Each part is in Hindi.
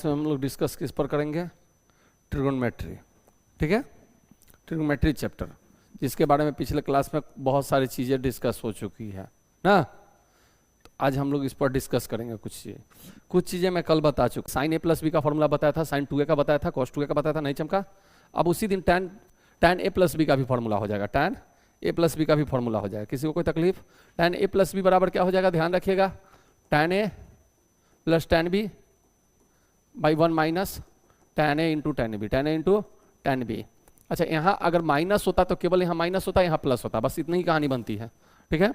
में हम लोग डिस्कस किस पर करेंगे? ट्रिगोनोमेट्री। ठीक है, ट्रिगोनोमेट्री चैप्टर, जिसके बारे में पिछले क्लास में बहुत सारी चीज़ें डिस्कस हो चुकी है ना। तो आज हम लोग इस पर डिस्कस करेंगे कुछ चीज़ें मैं कल बता चुका। साइन ए प्लस बी का फॉर्मूला बताया था, साइन 2a का बताया था, कॉस 2a का बताया था, नहीं चमका। अब उसी दिन tan a प्लस बी का भी फॉर्मूला हो जाएगा, tan a प्लस बी का भी फॉर्मूला हो जाएगा। किसी को कोई तकलीफ? tan a प्लस बी बराबर क्या हो जाएगा, ध्यान रखिएगा, tan a plus tan b by 1 minus tan a into tan b, tan a into tan b। अच्छा, यहाँ अगर माइनस होता तो केवल यहाँ माइनस होता, यहाँ प्लस होता, बस इतनी ही कहानी बनती है। ठीक है,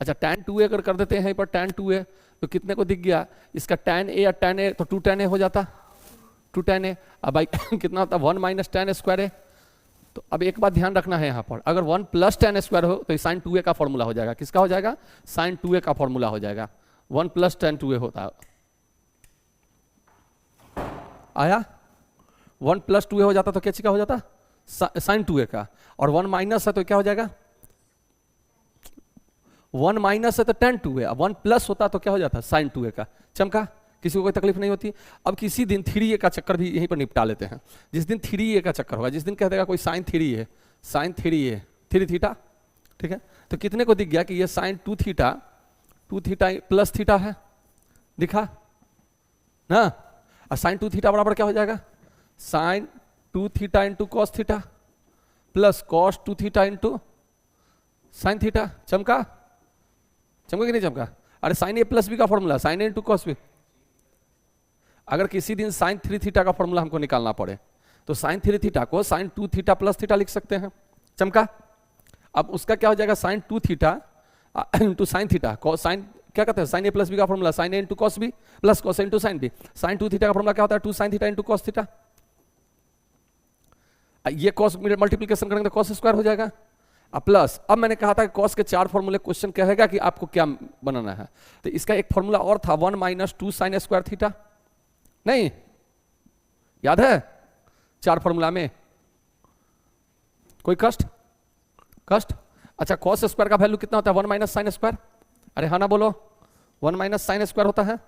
अच्छा tan 2a अगर कर देते हैं पर tan 2a तो कितने को दिख गया इसका tan a या tan a, तो 2 tan a हो जाता, 2 tan a। अब भाई कितना होता, 1 माइनस tan a स्क्वायर है। तो अब एक बात ध्यान रखना है यहाँ पर, अगर 1 प्लस tan a स्क्वायर हो तो साइन 2a का फॉर्मूला हो जाएगा। किसका हो जाएगा? साइन 2a का फॉर्मूला हो जाएगा। 1 प्लस tan 2a होता आया, 1 प्लस 2a हो जाता तो क्या चीज का हो जाता? साइन 2a का। और 1 माइनस है तो क्या हो जाएगा? 1 माइनस है तो tan 2a, 1 प्लस होता तो क्या हो जाता? साइन 2a का। चमका? किसी को कोई तकलीफ नहीं होती। अब किसी दिन 3a का चक्कर भी यहीं पर निपटा लेते हैं। जिस दिन 3a का चक्कर होगा, जिस दिन कह देगा कोई साइन 3 है, साइन 3a 3 थीटा, ठीक है, तो कितने को दिख गया कि ये साइन 2 थीटा प्लस थीटा है, दिखा ना। और साइन 2 थीटा बराबर क्या हो जाएगा? Sine 2 theta into cos theta plus cos 2 theta into sine theta. चमका? चमका कि नहीं चमका? अरे साइन ए प्लस बी का formula sine A into cos B. अगर किसी दिन साइन 3 थीटा का फॉर्मूला हमको निकालना पड़े तो साइन 3 थीटा को साइन 2 थीटा प्लस थीटा लिख सकते हैं। चमका? अब उसका क्या हो जाएगा? Sine 2 theta into sine theta, sine क्या कहते हैं, साइन ए प्लस बी का formula sine A into cos B plus cos into sine B. Sine 2 theta का फॉर्मूला क्या होता है? 2 sine theta into cos theta. ये कॉस मल्टीप्लिकेशन करेंगे तो कॉस स्क्वायर हो जाएगा। प्लस अब मैंने कहा था कि कॉस के 4 फॉर्मूले, क्वेश्चन कहेगा कि आपको क्या बनाना है, तो इसका एक फॉर्मूला और था 1 माइनस 2 साइन स्क्वायर थीटा, नहीं याद है? 4 फॉर्मूला में कोई कष्ट? अच्छा, कॉस स्क्वायर का वैल्यू कितना होता है? 1 माइनस साइन स्क्वायर। अरे हाँ ना बोलो, 1 माइनस साइन स्क्वायर होता है।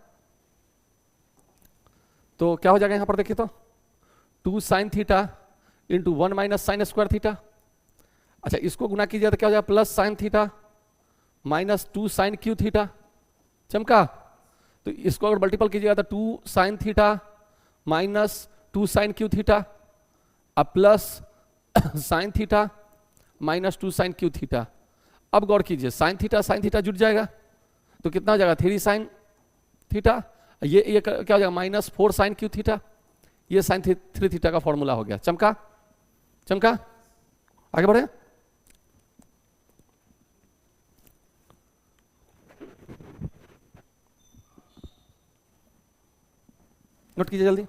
तो क्या हो जाएगा यहां पर, देखिए तो 2 sine theta into 1 minus sine square theta. अच्छा, इसको गुना कीजिए तो क्या हो जाएगा? Plus sine theta minus 2 sine cube theta. चमका? तो इसको अगर मल्टीपल कीजिएगा तो 2 sine theta minus 2 sine cube theta अब plus sine theta minus 2 sine cube theta. अब गौर कीजिए, साइन थीटा जुट जाएगा तो कितना हो जाएगा? 3 साइन थीटा। ये क्या हो जाएगा? Minus 4 sine cube theta. ये साइन 3 थीटा का फॉर्मूला हो गया। चमका? चमका? आगे बढ़े। नोट कीजिए जल्दी।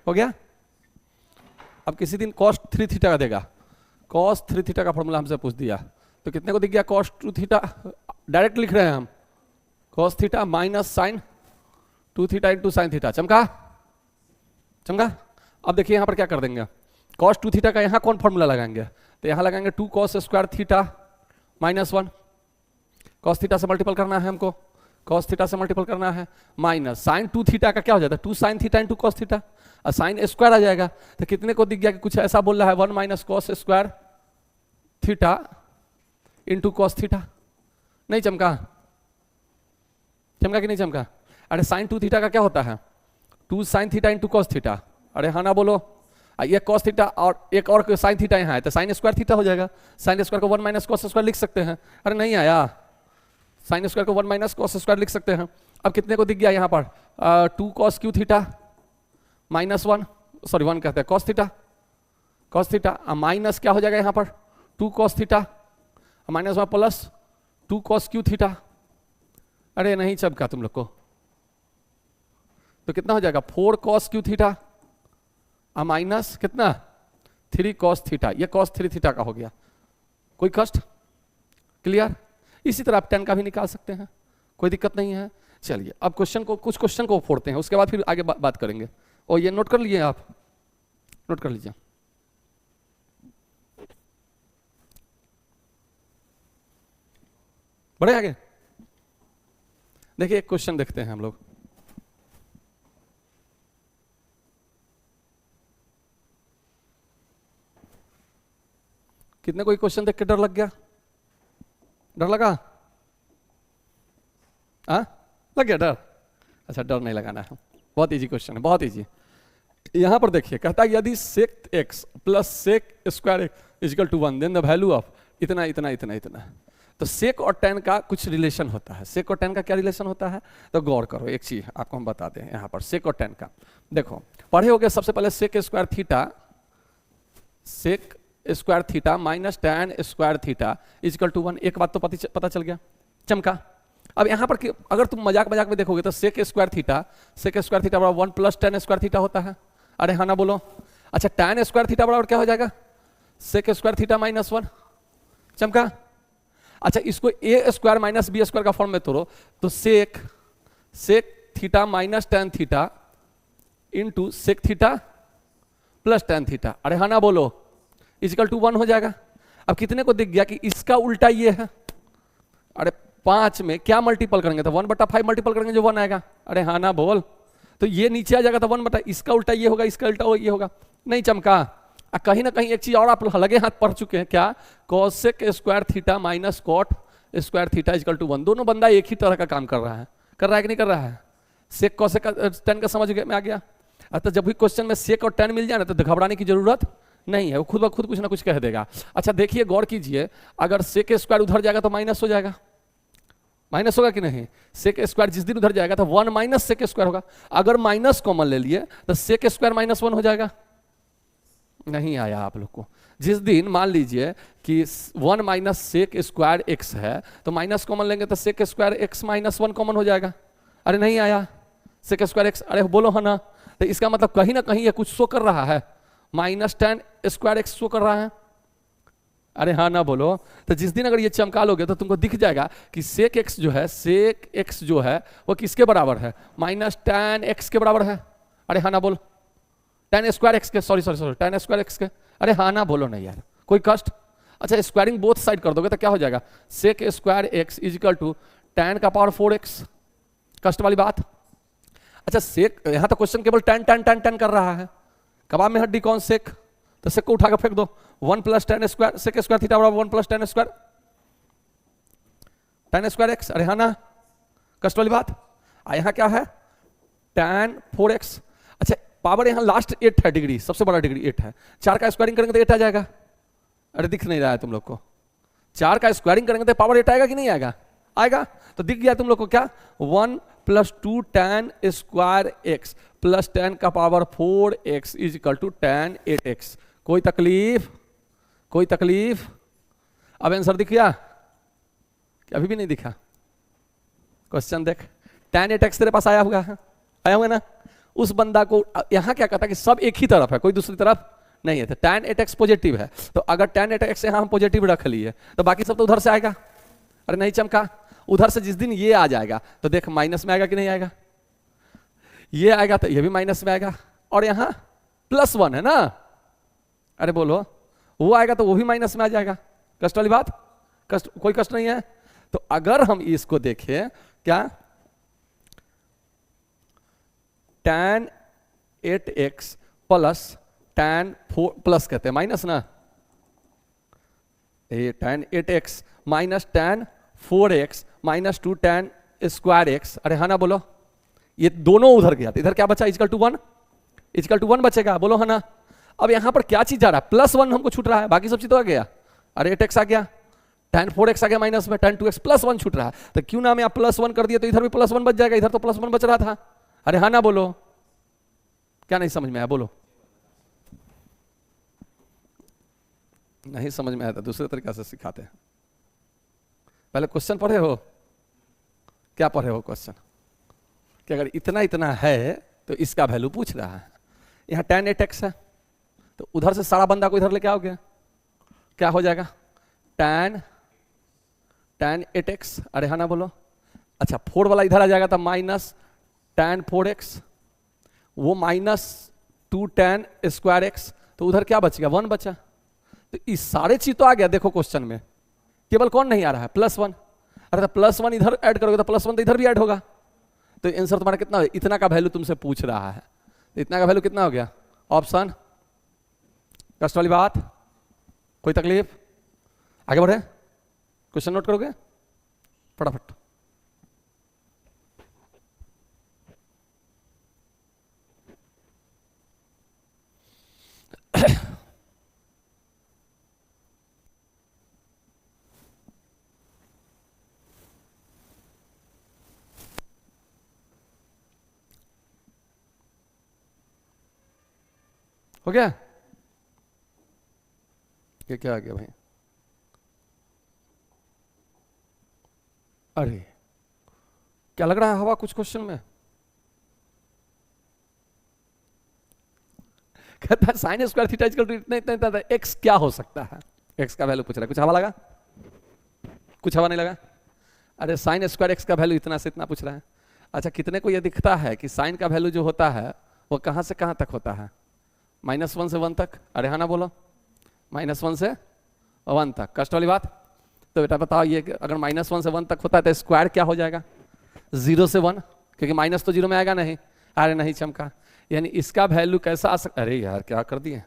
हो गया? अब किसी दिन cos 3 थीटा का देगा, cos 3 थीटा का फॉर्मूला हमसे पूछ दिया तो कितने को दिख गया? cos 2 थीटा, डायरेक्ट लिख रहे हैं हम, cos theta minus sine 2 theta into sine theta. चमका? चमका? अब देखिए यहां पर क्या कर देंगे, cos 2 थीटा का यहां कौन फॉर्मूला लगाएंगे? तो यहां लगाएंगे 2 cos square theta minus 1, cos theta से मल्टीपल करना है हमको, cos थीटा से मल्टीपल करना है, माइनस साइन 2 थीटा का क्या हो जाता है? 2 sine theta into cos theta, और साइन स्क्वायर आ जाएगा। तो कितने को दिख गया कि कुछ ऐसा बोल रहा है 1 minus cos square theta into cos theta. नहीं चमका? चमका कि नहीं चमका? अरे साइन 2 थीटा का क्या होता है? 2 sine theta into cos theta. अरे हाँ ना बोलो। ये कॉस थीटा और एक और साइन थीटा यहाँ है तो साइन स्क्वायर थीटा हो जाएगा। साइन स्क्वायर को 1 माइनस कॉस स्क्वायर लिख सकते हैं। अरे नहीं आया, साइन स्क्वायर को 1 माइनस कॉस स्क्वायर लिख सकते हैं। अब कितने को दिख गया यहाँ पर? 2 cos Q theta minus 1, sorry 1 कहते हैं कॉस थीटा माइनस क्या हो जाएगा यहाँ पर? 2 cos theta minus 1 plus 2 cos Q theta. अरे नहीं चमका तुम लोग को? तो कितना हो जाएगा? 4 कॉस क्यू थीटा माइनस कितना? 3 कॉस थीटा। ये कॉस 3 थीटा का हो गया। कोई कष्ट? क्लियर? इसी तरह आप tan का भी निकाल सकते हैं, कोई दिक्कत नहीं है। चलिए अब कुछ क्वेश्चन को फोड़ते हैं, उसके बाद फिर आगे बात करेंगे। और ये नोट कर लिए आप, नोट कर लीजिए। बढ़े आगे, देखिए एक क्वेश्चन देखते हैं हम लोग। कितने कोई क्वेश्चन देख के डर लग गया? डर लगा? हाँ, लग गया डर? अच्छा, डर नहीं लगाना है, बहुत इजी क्वेश्चन है, बहुत इजी। यहां पर देखिए, कहता है यदि sec X plus sec square X equal to 1 then the value of इतना इतना इतना इतना। तो सेक और टेन का कुछ रिलेशन होता है। सेक और टेन का क्या रिलेशन होता है? तो गौर करो, एक चीज आपको हम बता दें यहां पर सेक और टेन का। देखो, पढ़े होगे सबसे पहले sec square theta, sec square theta minus tan square theta equal to 1। एक बात तो पता चल गया, चमका। अब यहां पर अगर तुम मजाक मजाक में देखोगे तो सेक स्क्वायर थीटा बराबर 1 प्लस टेन स्क्वायर थीटा होता है। अरे हाँ ना बोलो। अच्छा, टेन स्क्वायर थीटा बराबर क्या हो जाएगा? Sec square theta minus 1। चमका। अच्छा, इसको A square minus B square का फॉर्म में तोड़ो तो sec theta minus tan theta into sec theta plus tan theta. अरे हाँ ना बोलो, इजिकल टू 1 हो जाएगा। अब कितने को दिख गया कि इसका उल्टा ये है? अरे 5 में क्या मल्टीपल करेंगे तो 1/5 मल्टीपल करेंगे जो 1 आएगा। अरे हाँ ना बोल, तो ये नीचे आ जाएगा तो 1/, इसका उल्टा ये होगा, इसका उल्टा ये होगा। नहीं चमका। कहीं ना कहीं एक चीज और आप लगे हाथ पढ़ चुके हैं, क्या? Cosec square theta minus cot square theta equal to 1। दोनों बंदा एक ही तरह का काम कर रहा है कि नहीं कर रहा है? सेक कॉसेक टेन का समझ में आ गया। तो जब भी क्वेश्चन में सेक और टेन मिल जाए ना तो घबराने की जरूरत नहीं है, वो खुद ब खुद कुछ ना कुछ कह देगा। अच्छा देखिए, गौर कीजिए, अगर सेक स्क्वायर उधर जाएगा तो माइनस हो जाएगा, माइनस होगा कि नहीं? सेक स्क्वायर जिस दिन उधर जाएगा तो 1 माइनस सेक स्क्वायर होगा। अगर माइनस कॉमन ले लिए तो सेक स्क्वायर माइनस 1 हो जाएगा। नहीं आया आप लोग को? जिस दिन मान लीजिए कि 1 माइनस सेक स्क्वायर एक्स है तो माइनस कॉमन लेंगे तो sec square X minus 1 common हो जाएगा। अरे नहीं आया? सेक स्क्वायर एक्स, अरे बोलो है ना? तो इसका मतलब कहीं ना कहीं ये कुछ शो कर रहा है, minus tan square x show कर रहा है। अरे हाँ ना बोलो। तो जिस दिन अगर ये चमका लोगे तो तुमको दिख जाएगा कि सेक एक्स जो है वो किसके बराबर है? माइनस टेन एक्स के बराबर है। अरे हाँ ना बोल, टेन स्क्वायर एक्स के, सॉरी टेन स्क्वायर एक्स के। अरे हाँ ना बोलो नहीं यार, कोई कष्ट? अच्छा, स्क्वायरिंग बोथ साइड कर दोगे तो क्या हो जाएगा? Sec square X equal to ten का पावर 4x। कष्ट वाली बात। अच्छा, सेक, यहां तो क्वेश्चन केवल टेन टेन टेन टेन कर रहा है। कबाब में हड्डी कौन? सेक। तो सेक को उठाकर फेंक दो। 1 plus tan square sec square theta बराबर 1 प्लस टेन स्क्वायर एक्स। अरे हाँ ना, कष्ट वाली बात। यहां क्या है? tan 4x। अच्छा, पावर यहां लास्ट 8 है, डिग्री सबसे बड़ा डिग्री 8 है। 4 का स्क्वायरिंग करेंगे तो 8 आ जाएगा। अरे दिख नहीं रहा है तुम लोग को? 4 का स्क्वायरिंग करेंगे तो पावर 8 आएगा कि नहीं आएगा? आएगा। तो दिख गया तुम लोग को क्या? 1 plus 2 tan square x plus 10 का power 4x is equal to tan 8x। कोई तकलीफ? कोई तकलीफ? अब आंसर दिख गया? अभी भी नहीं दिखा? क्वेश्चन देख, tan 8x तेरे पास आया हुआ है, आया हुआ ना? उस बंदा को यहां क्या कहता है कि सब एक ही तरफ है, कोई दूसरी तरफ नहीं है। तो tan 8x पॉजिटिव है, तो अगर tan 8x यहां हम पॉजिटिव रख लिए तो बाकी सब तो उधर से आएगा। अरे नहीं चमका? उधर से जिस दिन ये आ जाएगा तो देख माइनस में आएगा कि नहीं आएगा? ये आएगा तो ये भी माइनस में आएगा, और यहां +1 है ना? अरे बोलो, वो आएगा तो वो भी माइनस में आ जाएगा। कष्ट वाली बात? कष्ट? कोई कष्ट नहीं है। तो अगर हम इसको देखें, क्या tan 8x plus tan 4 plus कहते हैं माइनस ना, tan 8x minus tan 4x minus 2 tan square x. अरे हाँ ना बोलो? ये दोनों उधर गया, इधर क्या बचा? इक्वल टू 1, इक्वल टू 1 बचेगा। बोलो है ना? अब यहां पर क्या चीज जा रहा है? +1 हमको छूट रहा है, बाकी सब चीज तो आ गया। अरे 8x आ गया, tan 4x आ गया माइनस में, tan 2x +1 छूट रहा है। तो क्यों ना मैं आप +1 कर दिया तो इधर भी +1 बच जाएगा, इधर तो +1 बच रहा था। अरे हाँ ना बोलो? क्या नहीं समझ में आया? बोलो। नहीं समझ में आया तो दूसरे तरीके से सिखाते हैं। पहले क्वेश्चन पढ़े हो? क्या पढ़े हो क्वेश्चन? कि अगर इतना इतना है तो इसका वैल्यू पूछ रहा है। यहां tan 8x है तो उधर से सारा बंदा को इधर लेके आओगे, क्या हो जाएगा? tan 8x। अरे हाँ ना बोलो? अच्छा, 4 वाला इधर आ जाएगा तो माइनस tan 4x, वो माइनस 2 tan स्क्वायर एक्स, तो उधर क्या बचेगा 1 बचा। तो इस सारे चीज तो आ गया देखो क्वेश्चन में, केवल कौन नहीं आ रहा है +1। अरे तो +1 इधर ऐड करोगे तो +1 तो इधर भी ऐड होगा। तो आंसर तुम्हारा कितना, इतना का वैल्यू तुमसे पूछ रहा है, तो इतना का वैल्यू कितना हो गया ऑप्शन। कष्ट वाली बात, कोई तकलीफ, आगे बढ़े, क्वेश्चन नोट करोगे फटाफट। हो गया, ये क्या आ गया भाई, अरे क्या लग रहा है हवा कुछ क्वेश्चन में। कहता है sine square theta equal to इतना इतना इतना, एक्स क्या हो सकता है, एक्स का वैल्यू पूछ रहा है। कुछ हवा लगा, कुछ हवा नहीं लगा। अरे साइन स्क्वायर एक्स का वैल्यू इतना से इतना पूछ रहा है। अच्छा कितने को ये दिखता है कि साइन का वैल्यू जो होता है वो कहां से कहां तक होता है, -1 से 1 तक। अरे हाँ ना बोलो, -1 से 1 तक। कष्ट वाली बात, तो बेटा बताओ ये अगर -1 से 1 तक होता है तो स्क्वायर क्या हो जाएगा 0 से 1, क्योंकि माइनस तो 0 में आएगा नहीं। अरे नहीं चमका, यानी इसका वैल्यू कैसा आ सकता, अरे यार क्या कर दिए,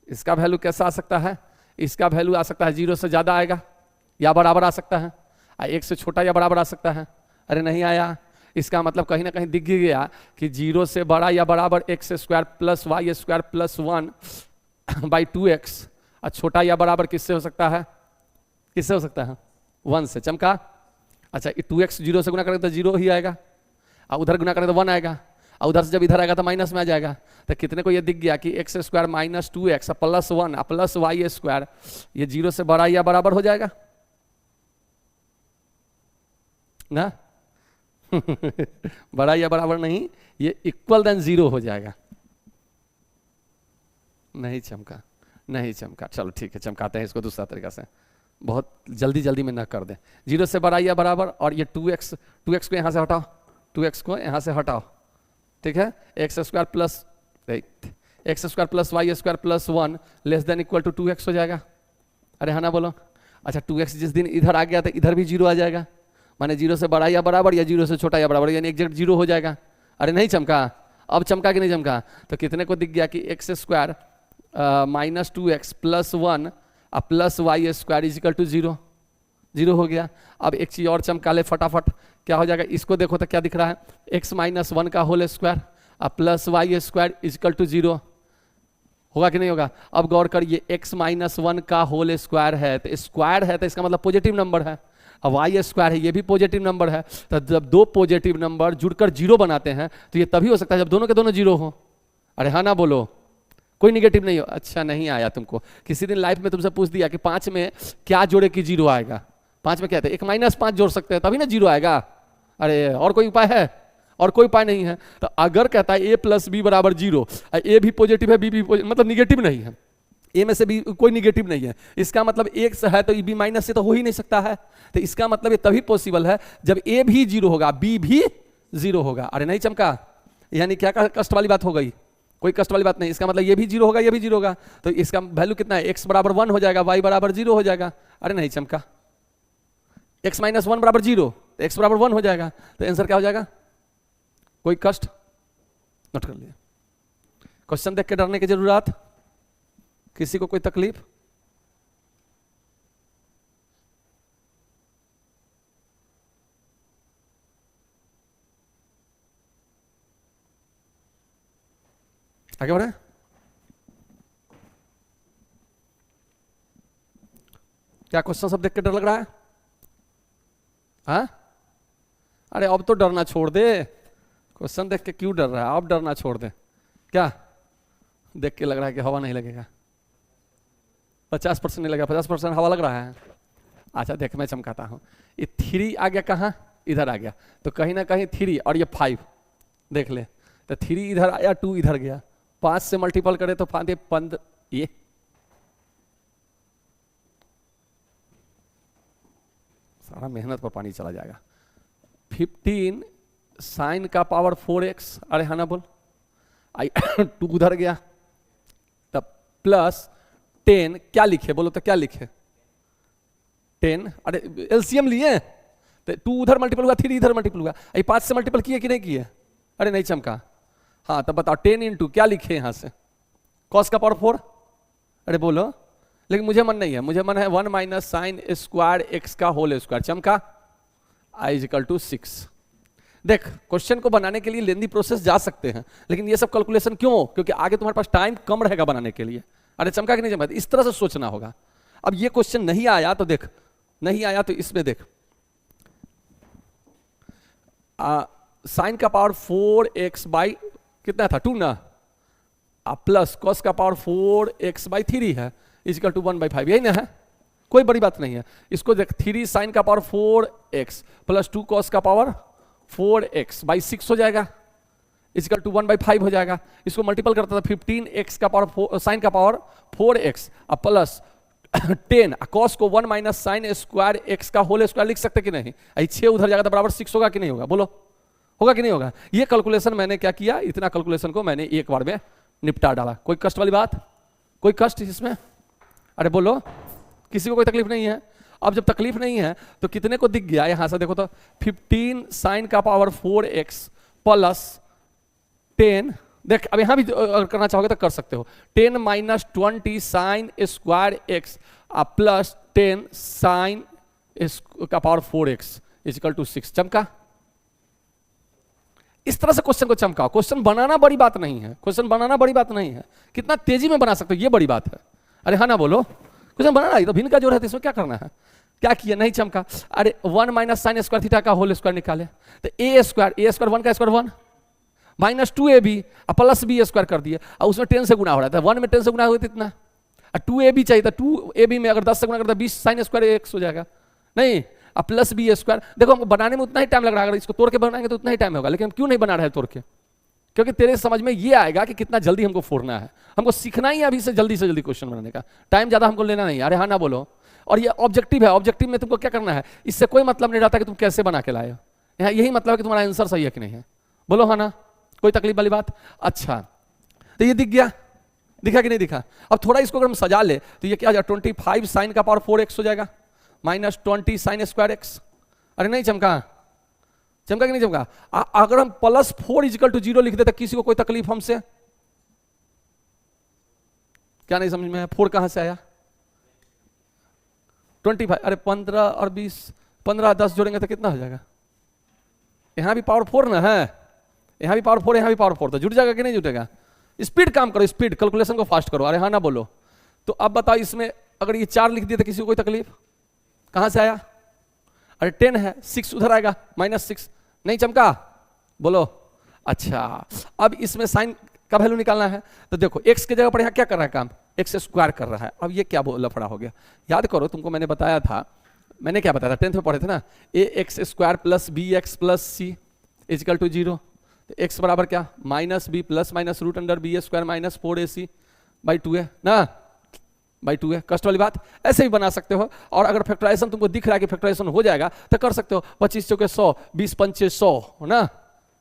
इसका वैल्यू कैसा आ सकता है, इसका वैल्यू आ सकता है 0 से ज्यादा आएगा या बराबर आ सकता है, 1 से छोटा या बराबर आ सकता है। अरे नहीं आया, इसका मतलब कहीं ना कहीं दिख गया कि 0 से बड़ा या बराबर x square plus y square plus 1 by 2x, और छोटा या बराबर किससे हो सकता है, किससे हो सकता है 1 से। चमका, अच्छा 2x 0 से गुना करें तो 0 ही आएगा, और उधर गुना करें तो 1 आएगा, और उधर से जब इधर आएगा तो माइनस में आ जाएगा। तो कितने को ये दिख गया कि x square minus 2x plus 1 plus y square, ये 0 से बड़ा या बराबर हो जाएगा ना। बड़ा या बराबर नहीं, ये इक्वल देन 0 हो जाएगा। नहीं चमका, नहीं चमका, चलो ठीक है चमकाते हैं इसको दूसरा तरीका से, बहुत जल्दी जल्दी में ना कर दें। 0 से बड़ा या बराबर, और ये 2x को यहां से हटाओ, 2x को यहां से हटाओ, ठीक है। x square plus y square plus 1 less than equal to 2x हो जाएगा। अरे हाँ ना बोलो। अच्छा 2x जिस दिन इधर आ गया तो इधर भी 0 आ जाएगा, माने 0 से बड़ा या बराबर या 0 से छोटा या बराबर, यानी एग्जैक्ट 0 हो जाएगा। अरे नहीं चमका, अब चमका कि नहीं चमका। तो कितने को दिख गया कि x square minus 2x plus 1 plus y square is equal to 0, 0 हो गया। अब एक चीज और चमका ले फटाफट, क्या हो जाएगा, इसको देखो तो क्या दिख रहा है, x माइनस 1 का whole square plus y square is equal to 0, होगा कि नहीं होगा। अब गौर करिए x माइनस 1 का होल स्क्वायर है, तो स्क्वायर है तो इसका मतलब पॉजिटिव नंबर है, और वाई स्क्वायर है ये भी पॉजिटिव नंबर है। तो जब दो पॉजिटिव नंबर जुड़कर 0 बनाते हैं तो ये तभी हो सकता है जब दोनों के दोनों 0 हो। अरे हाँ ना बोलो, कोई निगेटिव नहीं हो। अच्छा नहीं आया तुमको, किसी दिन लाइफ में तुमसे पूछ दिया कि 5 में क्या जोड़े कि 0 आएगा, 5 में क्या है, 1 माइनस 5 जोड़ सकते हैं तभी ना 0 आएगा। अरे और कोई उपाय है, और कोई उपाय नहीं है। तो अगर कहता है a प्लस बी बराबर 0, a भी पॉजिटिव है बी भी मतलब निगेटिव नहीं है, ए में से भी कोई निगेटिव नहीं है, इसका मतलब एक से है तो बी माइनस से तो हो ही नहीं सकता है। तो इसका मतलब ये तभी पॉसिबल है जब ए भी 0 होगा बी भी 0 होगा। अरे नहीं चमका, यानी क्या कष्ट वाली बात हो गई, कोई कष्ट वाली बात नहीं। इसका मतलब ये भी 0 होगा ये भी 0 होगा, तो इसका वैल्यू कितना है, x बराबर 1 हो जाएगा, y बराबर 0 हो जाएगा। अरे नहीं चमका, x माइनस 1 बराबर 0, तो x बराबर 1 हो जाएगा, तो आंसर क्या हो जाएगा। कोई कष्ट, नोट कर लिया। क्वेश्चन देख के डरने की जरूरत, किसी को कोई तकलीफ। आगे बढ़े। क्या क्वेश्चन सब देख के डर लग रहा है, हाँ? अरे अब तो डरना छोड़ दे, क्वेश्चन देख के क्यों डर रहा है, अब डरना छोड़ दे। क्या देख के लग रहा है कि हवा नहीं लगेगा, 50% नहीं लगेगा, 50% हवा लग रहा है। अच्छा देख मैं चमकाता हूँ, ये 3 आ गया कहाँ, इधर आ गया, तो कहीं ना कहीं 3 और ये 5 देख ले, तो 3 इधर आया 2 इधर गया, 5 से मल्टीपल करे तो 15, ये सारा मेहनत पर पानी चला जाएगा। 15 साइन का पावर 4x, अरे हाँ ना बोल, आई 2 उधर गया, तब प्लस 10 क्या लिखे बोलो तो क्या लिखे 10, अरे एलसीएम लिए तो 2 उधर मल्टीपल हुआ 3 इधर मल्टीपल हुआ, 5 से मल्टीपल किए कि नहीं किए, अरे नहीं चमका, हाँ तब बताओ 10 इंटू क्या लिखे यहां से cos का पावर 4, अरे बोलो, लेकिन मुझे मन नहीं है, मुझे मन है 1 माइनस साइन स्क्वायर एक्स का होल स्क्वायर, चमका आई इज इक्वल टू 6। देख क्वेश्चन को बनाने के लिए लेंदी प्रोसेस जा सकते हैं, लेकिन ये सब कैलकुलेशन क्यों, क्योंकि आगे तुम्हारे पास टाइम कम रहेगा बनाने के लिए। अरे चमका कि नहीं चमका, इस तरह से सोचना होगा। अब ये क्वेश्चन नहीं आया तो देख, नहीं आया तो इसमें देख साइन का पावर 4x बाई कितना था 2 ना, प्लस कॉस का पावर 4x बाई 3 है इजिकल टू 1/5, यही ना है, कोई बड़ी बात नहीं है। इसको देख 3 साइन का पावर 4x प्लस 2 कॉस का पावर 4x बाई 6 हो जाएगा इजिकल टू 1/5 हो जाएगा। इसको मल्टीपल करता था 15x का पावर साइन का पावर 4x प्लस 10 कॉस को 1 माइनस साइन स्क्वायर एक्स का होल स्क्वायर लिख सकते कि नहीं, 6 उधर जाएगा तो बराबर 6 होगा कि नहीं होगा, बोलो होगा कि नहीं होगा। ये कैलकुलेशन मैंने क्या किया, इतना कैलकुलेशन को मैंने एक बार में निपटा डाला। कोई कष्ट वाली बात, कोई कष्ट इसमें, अरे बोलो किसी को कोई तकलीफ नहीं है। अब जब तकलीफ नहीं है तो कितने को दिख गया यहां से देखो तो 15 साइन का पावर 4x प्लस 10, देख अब यहां भी करना चाहोगे तो कर सकते हो, 10 minus 20 sine square x plus 10 sine का पावर 4x इजिकल टू 6। चमका, इस तरह से क्वेश्चन को चमकाओ। क्वेश्चन बनाना बड़ी बात नहीं है, क्वेश्चन बनाना बड़ी बात नहीं है, कितना तेजी में बना सकते हो ये बड़ी बात है। अरे हाँ ना बोलो, क्वेश्चन बनाना ही तो भिन्न का जोर है, इसमें क्या करना है, क्या किया नहीं चमका। अरे 1 माइनस साइन स्क्वायर थीटा का होल स्क्वायर निकाले तो ए स्क्वायर 1 का square 1 minus 2ab plus B square कर दिए, और उसमें 10 से गुना हो रहा था, 1 में 10 से गुना हुआ इतना, 2ab चाहिए था, 2ab में अगर 10 से गुना करता 20 साइन स्क्वायर एक्स हो जाएगा, नहीं प्लस बी स्क्वायर। देखो हमको बनाने में उतना ही टाइम लग रहा है, अगर इसको तोड़ के बनाएंगे तो उतना ही टाइम होगा, लेकिन हम क्यों नहीं बना रहे तोड़ के, क्योंकि तेरे समझ में ये आएगा कि कितना जल्दी हमको फोड़ना है, हमको सीखना ही है अभी से जल्दी क्वेश्चन बनाने का, टाइम ज्यादा हमको लेना नहीं। अरे हाँ ना बोलो, और ये ऑब्जेक्टिव है, ऑब्जेक्टिव में तुमको क्या करना है, इससे कोई मतलब नहीं रहता कि तुम कैसे बना के लाए हो, यहाँ यही मतलब है कि तुम्हारा आंसर सही है कि नहीं है, बोलो हाँ ना, कोई तकलीफ वाली बात। अच्छा तो ये दिख गया, दिखा कि नहीं दिखा। अब थोड़ा इसको अगर हम सजा ले तो ये क्या हो जाएगा 25 साइन का पावर 4x हो जाएगा माइनस 20 साइन स्क्वायर एक्स। अरे नहीं चमका, चमका कि नहीं चमका। अगर हम प्लस 4 इजिकल टू 0 लिख देते किसी को कोई तकलीफ हमसे, क्या नहीं समझ में है, 4 कहां से आया 25, अरे 15 और 20, 15 10 जोड़ेंगे तो कितना हो जाएगा, यहां भी पावर 4 ना है, यहां भी पावर 4 यहां भी पावर 4, तो जुड़ जाएगा कि नहीं जुटेगा। स्पीड काम करो, स्पीड कैलकुलेशन को फास्ट करो। अरे हाँ ना बोलो। तो अब बताओ इसमें अगर ये 4 लिख दिए तो किसी को कोई तकलीफ, कहां से आया, अरे 10 है 6 उधर आएगा -6, नहीं चमका बोलो। अच्छा अब इसमें साइन का वैल्यू निकालना है, तो देखो x की जगह पर यहां क्या कर रहा है काम, x स्क्वायर कर रहा है। अब ये क्या लफड़ा हो गया, याद करो तुमको मैंने बताया था, मैंने क्या बताया था 10th में पढ़े थे ना, ax square plus bx plus c is equal to 0, तो x बराबर क्या -b plus minus root under b square minus 4ac by 2 है ना, बाई 2 है। कष्ट वाली बात, ऐसे भी बना सकते हो। और अगर फैक्टराइजेशन तुमको दिख रहा है कि फैक्टराइजेशन हो जाएगा तो कर सकते हो, 25 चौके 100, 20 पंचे 100 ना,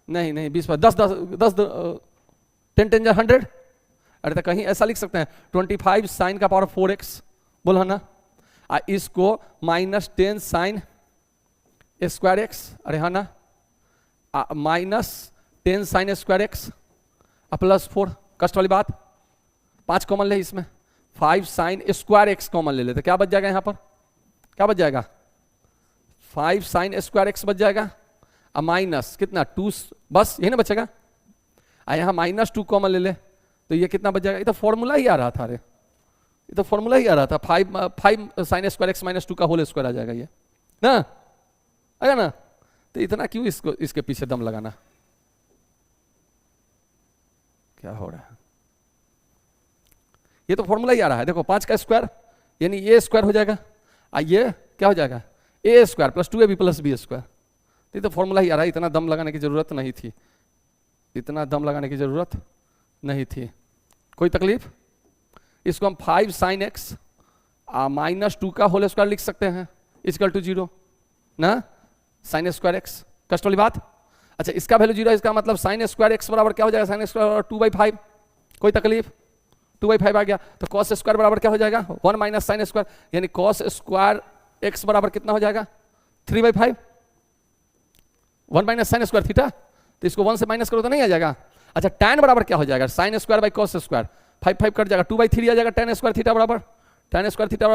नहीं 20 10 10 10 100। अरे तो कहीं ऐसा लिख सकते हैं 25 साइन का पावर 4x बोला ना, इसको माइनस 10 साइन स्क्वायर एक्स, अरे हाँ ना, minus 10 sign square x plus 4। कष्ट वाली बात, 5 कॉमन ले इसमें, 5 साइन स्क्वायर एक्स कॉमन ले लेते, क्या बच जाएगा यहां पर, क्या बच जाएगा 5 साइन स्क्वायर एक्स बच जाएगा, माइनस कितना 2, बस यही ना बचेगा। यहां -2 कॉमन ले ले तो ये कितना बच जाएगा, ये तो फॉर्मूला ही आ रहा था, अरे ये तो फॉर्मूला ही आ रहा था, 5 साइन स्क्वायर एक्स -2 का होल स्क्वायर आ जाएगा ये ना, आएगा ना। तो इतना क्यों इसके पीछे दम लगाना, क्या हो रहा है, ये तो फॉर्मूला ही आ रहा है। देखो 5 का स्क्वायर यानी ए स्क्वायर हो जाएगा, ये क्या हो जाएगा A square plus 2ab plus B square, ये तो फॉर्मूला ही आ रहा है, इतना दम लगाने की जरूरत नहीं थी, इतना दम लगाने की जरूरत नहीं थी। कोई तकलीफ, इसको हम 5 साइन एक्स -2 का होल स्क्वायर लिख सकते हैं इक्वल टू 0 ना, साइन स्क्वायर एक्स। कष्ट वाली बात। अच्छा इसका वैल्यू 0 है, इसका मतलब साइन स्क्वायर एक्स बराबर क्या हो जाएगा, साइन स्क्वायर 2/5, कोई तकलीफ, 2/5 आ गया। तो कॉस स्क्वायर बराबर क्या हो जाएगा, 1 माइनस साइन स्क्वायर, यानी कॉस स्क्वायर एक्स बराबर कितना हो जाएगा 3/5, 1 माइनस साइन स्क्वायर थीटा, तो इसको 1 से माइनस करो तो नहीं आ जाएगा। अच्छा tan बराबर क्या हो जाएगा, sine square by cos square, 5 cut जाएगा, 2/3 आ जाएगा, tan स्क्वायर थीटा बराबर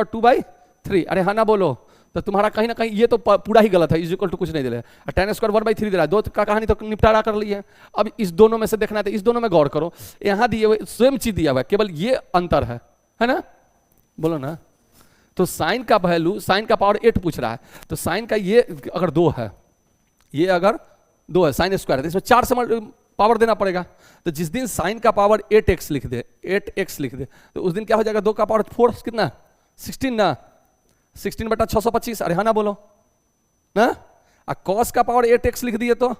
2/3। अरे हाँ ना बोलो, तो तुम्हारा कहीं ना कहीं ये तो पूरा ही गलत है, इज इक्वल टू कुछ नहीं दे रहा है, tan स्क्वायर 1/3 दे रहा है, दो का कहानी तो निपटारा कर ली है। अब इस दोनों में से देखना है, तो इस दोनों में गौर करो, यहाँ दिए हुए सेम चीज दिया हुआ है, केवल ये अंतर है ना, बोलो ना। तो साइन का वैल्यू, साइन का पावर 8 पूछ रहा है, तो साइन का ये अगर 2 है, ये अगर 2 है साइन स्क्वायर है, तो इसमें 4 से पावर देना पड़ेगा। तो जिस दिन साइन का पावर 8x लिख दे, 8x लिख दे, तो उस दिन क्या हो जाएगा, 2 का पावर 4 कितना 16 ना, 16/625, अरे हाँ ना बोलो ना। कॉस का पावर 8x लिख दिए तो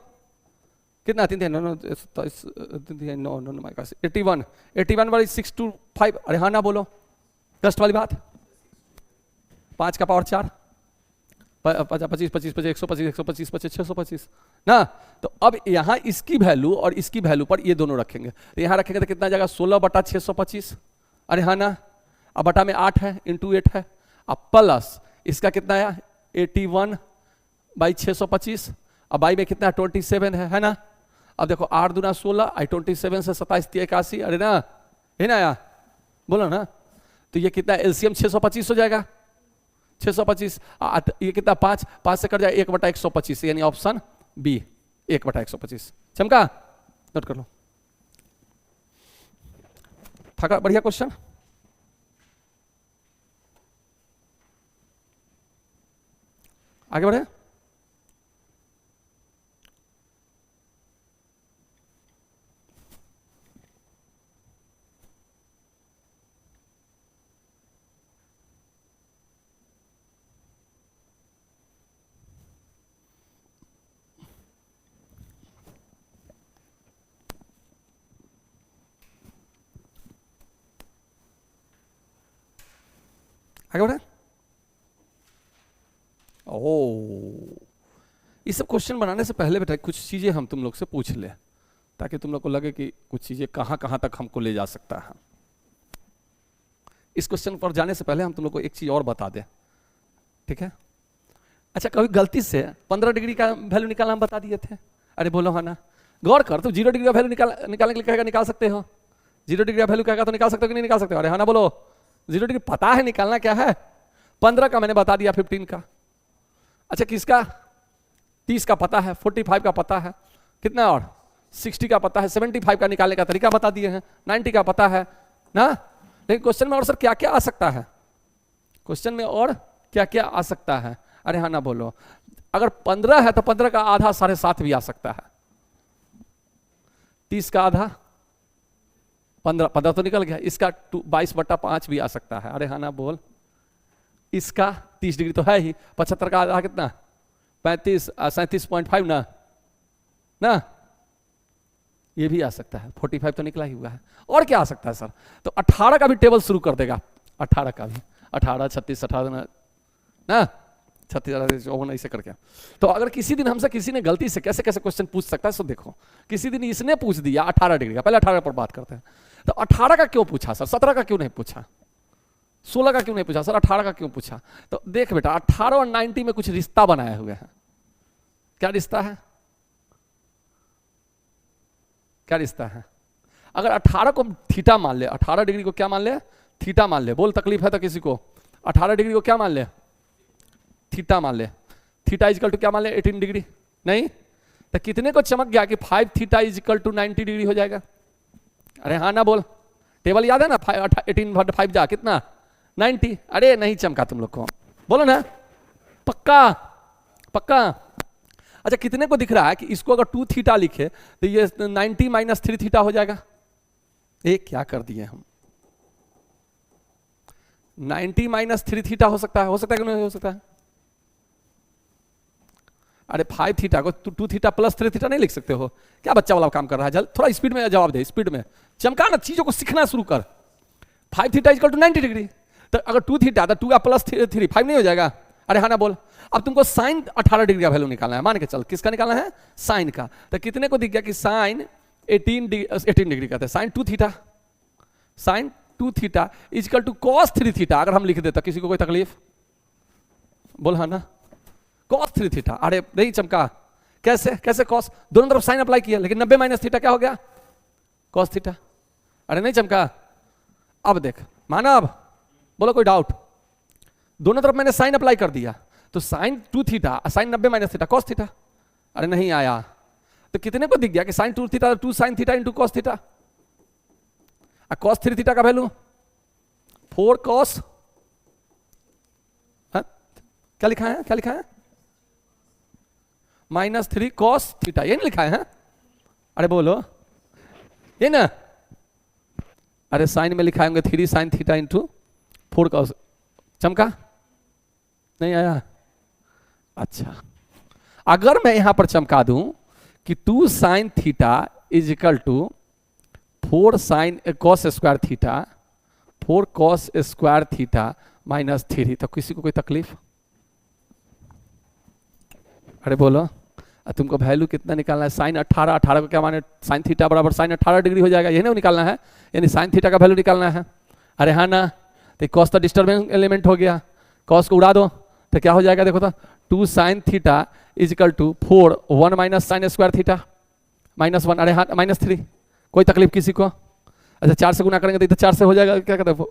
कितना 81/625, अरे हाँ ना बोलो, कष्ट वाली बात, 5 का पावर 4, 25 25 25 125 125 25 625 ना। तो अब यहां इसकी वैल्यू और इसकी वैल्यू पर ये दोनों रखेंगे, तो यहां रखेंगे तो कितना आ जाएगा 16/625, अरे हाँ ना। अब बटा में 8 है, इंटू 8 है, अब प्लस इसका कितना है 81/625, अब बाई में कितना 27 है ना। अब देखो 8 दूना 16, 27 से 27 81, अरे ना है ना यार, बोलो ना। तो ये कितना एलसीएम 625 हो जाएगा, 625, ये कितना 5 से कट जाए 1/125, यानी ऑप्शन बी 1/125। चमका, नोट कर लो, था बढ़िया क्वेश्चन। आगे बढ़े, आगे बढ़े। ओह, ये सब क्वेश्चन बनाने से पहले बेटा कुछ चीजें हम तुम लोग से पूछ ले, ताकि तुम लोग को लगे कि कुछ चीजें कहां कहां तक हमको ले जा सकता है। इस क्वेश्चन पर जाने से पहले हम तुम लोग को एक चीज और बता दें, ठीक है। अच्छा कभी गलती से 15 डिग्री का वैल्यू निकालना हम बता दिए थे, अरे बोलो हाँ ना, गौर कर, तो 0 डिग्री का वैल्यू निकालने के लिए कहेगा निकाल सकते हो, 0 डिग्री का वैल्यू कहेगा तो निकाल सकते हो कि नहीं निकाल सकते हो, अरे हाँ ना बोलो। 0 डिग्री पता है निकालना क्या है, 15 का मैंने बता दिया, 15 का, अच्छा किसका 30 का पता है, 45 का पता है, कितना और 60 का पता है, 75 का निकालने का तरीका बता दिए हैं, 90 का पता है ना। लेकिन क्वेश्चन में और सर क्या क्या आ सकता है, क्वेश्चन में और क्या क्या आ सकता है, अरे हाँ ना बोलो। अगर 15 है तो 15 का आधा 7.5 भी आ सकता है, 30 का आधा 15 तो निकल गया, इसका 22/5 भी आ सकता है, अरे हाँ ना बोल। इसका 30 डिग्री तो है ही, 75 का आधा कितना 37.5 ना, ये भी आ सकता है, 45 तो निकला ही हुआ है। और क्या आ सकता है सर, तो 18 का भी टेबल शुरू कर देगा, 18 का भी, 18 36 18 ना, 36 54 ऐसे करके। तो अगर किसी दिन हमसे किसी ने गलती से कैसे कैसे क्वेश्चन पूछ सकता है, सो देखो किसी दिन इसने पूछ दिया 18 डिग्री का, पहले 18 पर बात करते हैं, तो 18 का क्यों पूछा सर, 17 का क्यों नहीं पूछा, 16 का क्यों नहीं पूछा सर, 18 का क्यों पूछा। तो देख बेटा 18 और 90 में कुछ रिश्ता बनाए हुए हैं, क्या रिश्ता है, क्या रिश्ता है। अगर 18 को थीटा मान ले, 18 डिग्री को क्या मान ले, थीटा मान ले, बोल तकलीफ है तो किसी को, 18 डिग्री को क्या मान ले, थीटा मान ले, थीटा इजिकल टू क्या मान ले 18 डिग्री, नहीं तो कितने को चमक गया कि 5 थीटा इजिकल टू 90 डिग्री हो जाएगा, अरे हाँ ना बोल, टेबल याद है ना, 18/5 जा कितना 90, अरे नहीं चमका तुम लोग को, बोलो ना पक्का पक्का। अच्छा कितने को दिख रहा है कि इसको अगर 2 थीटा लिखे तो ये 90 - 3 थीटा हो जाएगा, एक क्या कर दिए हम, 90 - 3 थीटा हो सकता है कि नहीं हो सकता है, अरे 5 थीटा को 2 थीटा प्लस 3 थीटा नहीं लिख सकते हो, क्या बच्चा वाला काम कर रहा है, जल्द थोड़ा स्पीड में जवाब दे, स्पीड में चमका ना, चीजों को सीखना शुरू कर। 5 थीटा इक्वल टू 90 डिग्री, तो अगर 2 थीटा तो 2 का प्लस 3 5 नहीं हो जाएगा, अरे हाँ ना बोल। अब तुमको साइन 18 डिग्री का वैल्यू निकालना है, मान के चल किसका निकालना है, साइन का। तो कितने को दिख गया कि साइन 18 डिग्री का था, sine 2 theta, sine 2 theta is equal to cos 3 theta. अगर हम लिख देता, किसी को कोई तकलीफ, बोल हाँ ना, कॉस 3 थीटा। अरे नहीं चमका, कैसे कैसे कॉस, दोनों तरफ साइन अप्लाई किया, लेकिन 90 माइनस थीटा क्या हो गया, कॉस थीटा। अरे नहीं चमका, अब देख माना, अब बोलो कोई डाउट, दोनों तरफ मैंने साइन अप्लाई कर दिया, तो sine 2 theta, sine 90 minus theta, cos theta. अरे नहीं आया, तो कितने को दिख गया कि sine 2 theta 2 sine theta into cos theta. Cos 3 theta का वैल्यू 4 कॉस, क्या लिखा है, क्या लिखा है, -3 कॉस थीटा, ये नहीं लिखा है? अरे बोलो ये ना, अरे साइन में लिखा होंगे 3 साइन थीटा इंटू 4 कॉस। चमका नहीं आया? अच्छा, अगर मैं यहां पर चमका दूं कि 2 sine theta is equal to 4 sine cos square theta, 4 cos square theta -3, तो किसी को कोई तकलीफ? अरे बोलो, तुमको वैल्यू कितना निकालना है, साइन 18, 18 को क्या माने, साइन थीटा बराबर साइन 18 डिग्री हो जाएगा, ये नहीं निकालना है, यानी साइन थीटा का वैल्यू निकालना है। अरे हाँ ना, तो कॉस तो डिस्टर्बेंस एलिमेंट हो गया, कॉस को उड़ा दो तो क्या हो जाएगा, देखो तो 2 sine theta is equal to 4 1 minus sine square theta -1, अरे हाँ -3, कोई तकलीफ किसी को? अच्छा 4 से गुना करेंगे तो इधर 4 से हो जाएगा, क्या कहते हैं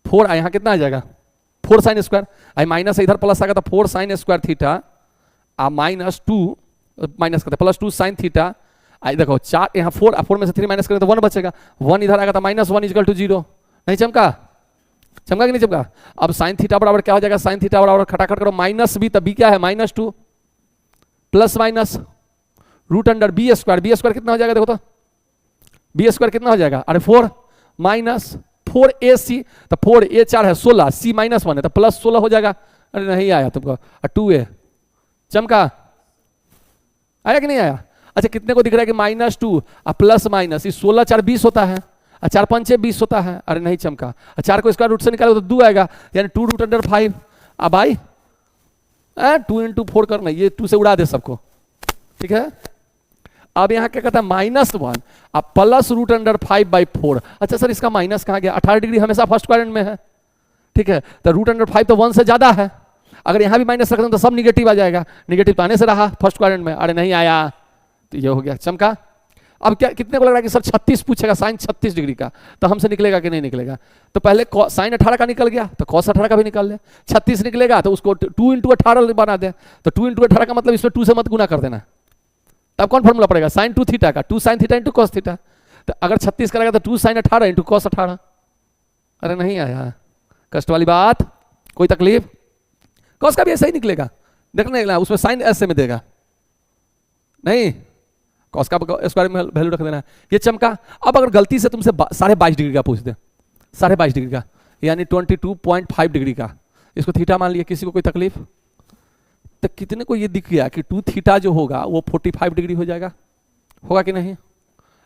4, यहाँ कितना आ जाएगा 4 साइन स्क्वायर, आई माइनस इधर प्लस आ गया तो 4 साइन स्क्वायर थीटा -2 माइनस करते +2 साइन थीटा। आई देखो 4 यहाँ 4 में से 3 माइनस करें तो 1 बचेगा, 1 इधर आएगा तो -1 इक्वल टू 0। नहीं चमका? चमका कि नहीं चमका? अब साइन थीटा बराबर क्या हो जाएगा, साइन थीटा बराबर खटाखट करो -b, तब b क्या है -2 plus minus root under b square, b square कितना हो जाएगा देखो तो, बी स्क्वायर कितना हो जाएगा, अरे 4 माइनस 4ac, तो 4a 4 है 16, c -1 है तो +16 हो जाएगा। अरे नहीं आया तुमको, 2a चमका, आया कि नहीं आया? अच्छा कितने को दिख रहा है कि -2 प्लस माइनस, 16 4 20 होता है, 4 5 6 20 होता है। अरे नहीं चमका, 4 को स्क्वायर रूट से निकालो तो 2 आएगा, यानी 2 रूट अंडर 5। अब आई 2 इंटू 4 करना, ये 2 से उड़ा दे सबको, ठीक है। अब यहाँ क्या कहता है -1 अब प्लस रूट अंडर 5/4। अच्छा सर इसका माइनस कहाँ गया, 18 डिग्री हमेशा फर्स्ट क्वाड्रेंट में है, ठीक है, तो रूट अंडर 5 तो 1 से ज्यादा है, अगर यहाँ भी माइनस रख दें तो सब निगेटिव आ जाएगा, निगेटिव तो आने से रहा फर्स्ट क्वाड्रेंट में। अरे नहीं आया, तो ये हो गया चमका। अब क्या कितने को लग रहा है कि सर 36 पूछेगा, साइन 36 डिग्री का, तो हमसे निकलेगा कि नहीं निकलेगा? तो पहले साइन 18 का निकल गया तो कॉस 18 का भी निकाल ले, 36 निकलेगा तो उसको 2 इंटू 18 बना दे, तो 2 इंटू 18 का मतलब इसमें 2 से मत गुना कर देना, तब कौन फॉर्मूला पड़ेगा, साइन 2 थीटा का 2 sine theta into cos theta. तो अगर 36 करेगा तो 2 साइन 18 इंटू कॉस 18। अरे नहीं आया, कष्ट वाली बात, कोई तकलीफ? कॉस का भी ऐसा ही निकलेगा, देखना उसमें साइन ऐसे में देगा, नहीं कॉस का स्क्वायर में वैल्यू रख देना है। ये चमका। अब अगर गलती से तुमसे 22.5 डिग्री का पूछ दे, 22.5 डिग्री का यानी 22.5 डिग्री का, इसको थीटा मान लिया, किसी को कोई तकलीफ? तो कितने को ये दिख गया कि 2 थीटा जो होगा वो 45 डिग्री हो जाएगा, होगा कि नहीं?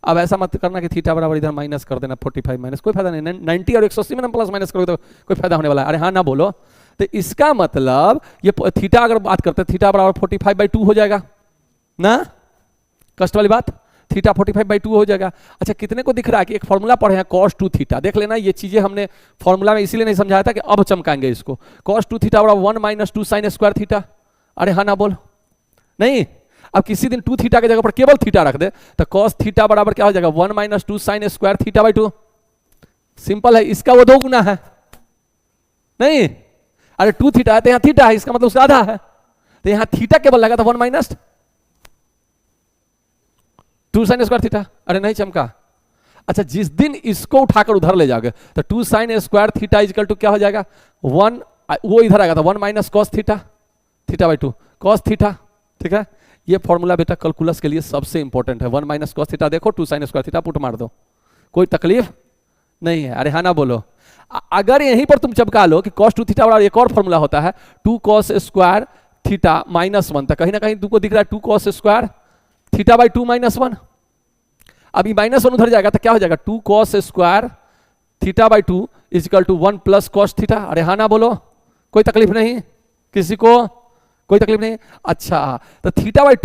अब ऐसा मत करना कि थीटा बराबर इधर माइनस कर देना 45 माइनस, कोई फायदा नहीं, 90 और 180 में प्लस माइनस करोगे तो कोई फायदा होने वाला है? अरे हाँ ना बोलो। तो इसका मतलब ये थीटा अगर बात करते हैं, थीटा बराबर 45/2 हो जाएगा ना, कष्ट वाली बात, थीटा 45/2 हो जाएगा। अच्छा कितने को दिख रहा है कि एक फॉर्मूला पढ़े हैं cos 2 थीटा, देख लेना ये चीजें हमने फॉर्मूला में इसीलिए नहीं समझाया था कि अब चमकाएंगे इसको। cos 2 थीटा बराबर 1 माइनस 2 साइन स्क्वायर थीटा। अरे हाँ ना बोल, नहीं अब किसी दिन 2 थीटा की जगह पर केवल थीटा रख दे तो cos थीटा बराबर क्या हो जाएगा 1 माइनस 2 साइन स्क्वायर थीटा/2। सिंपल है, इसका वो 2 गुना है, नहीं अरे 2 थीटा है तो यहाँ थीटा है, इसका मतलब उसका आधा है, तो यहाँ थीटा केवल लगा था 1 माइनस 2 साइन स्क्वायर थीटा। अरे नहीं चमका। अच्छा जिस दिन इसको उठाकर उधर ले जाओगे तो 2 sine square theta equal to क्या हो जाएगा 1, वो इधर आएगा था 1 माइनस कॉस थीटा थीटा/2 कॉस थीटा, ठीक है। ये फॉर्मूला बेटा कैलकुलस के लिए सबसे इंपॉर्टेंट है, 1 माइनस कॉस थीटा देखो 2 साइन स्क्वायर थीटा पुट मार दो, कोई तकलीफ नहीं है। अरे हाँ ना बोलो। अगर यहीं पर तुम चमका लो कि cos 2 थीटा वाला एक और फॉर्मूला होता है 2 cos स्क्वायर थीटा -1, कहीं ना कहीं तुमको दिख रहा है 2 cos स्क्वायर थीटा/2 -1। अभी -1 उधर जाएगा तो क्या हो जाएगा 2 cos स्क्वायर थीटा/2 equal to 1 plus cos theta. अरे हाँ ना बोलो, कोई तकलीफ नहीं। किसी को कोई तकलीफ नहीं? अच्छा, तो थीटा बाई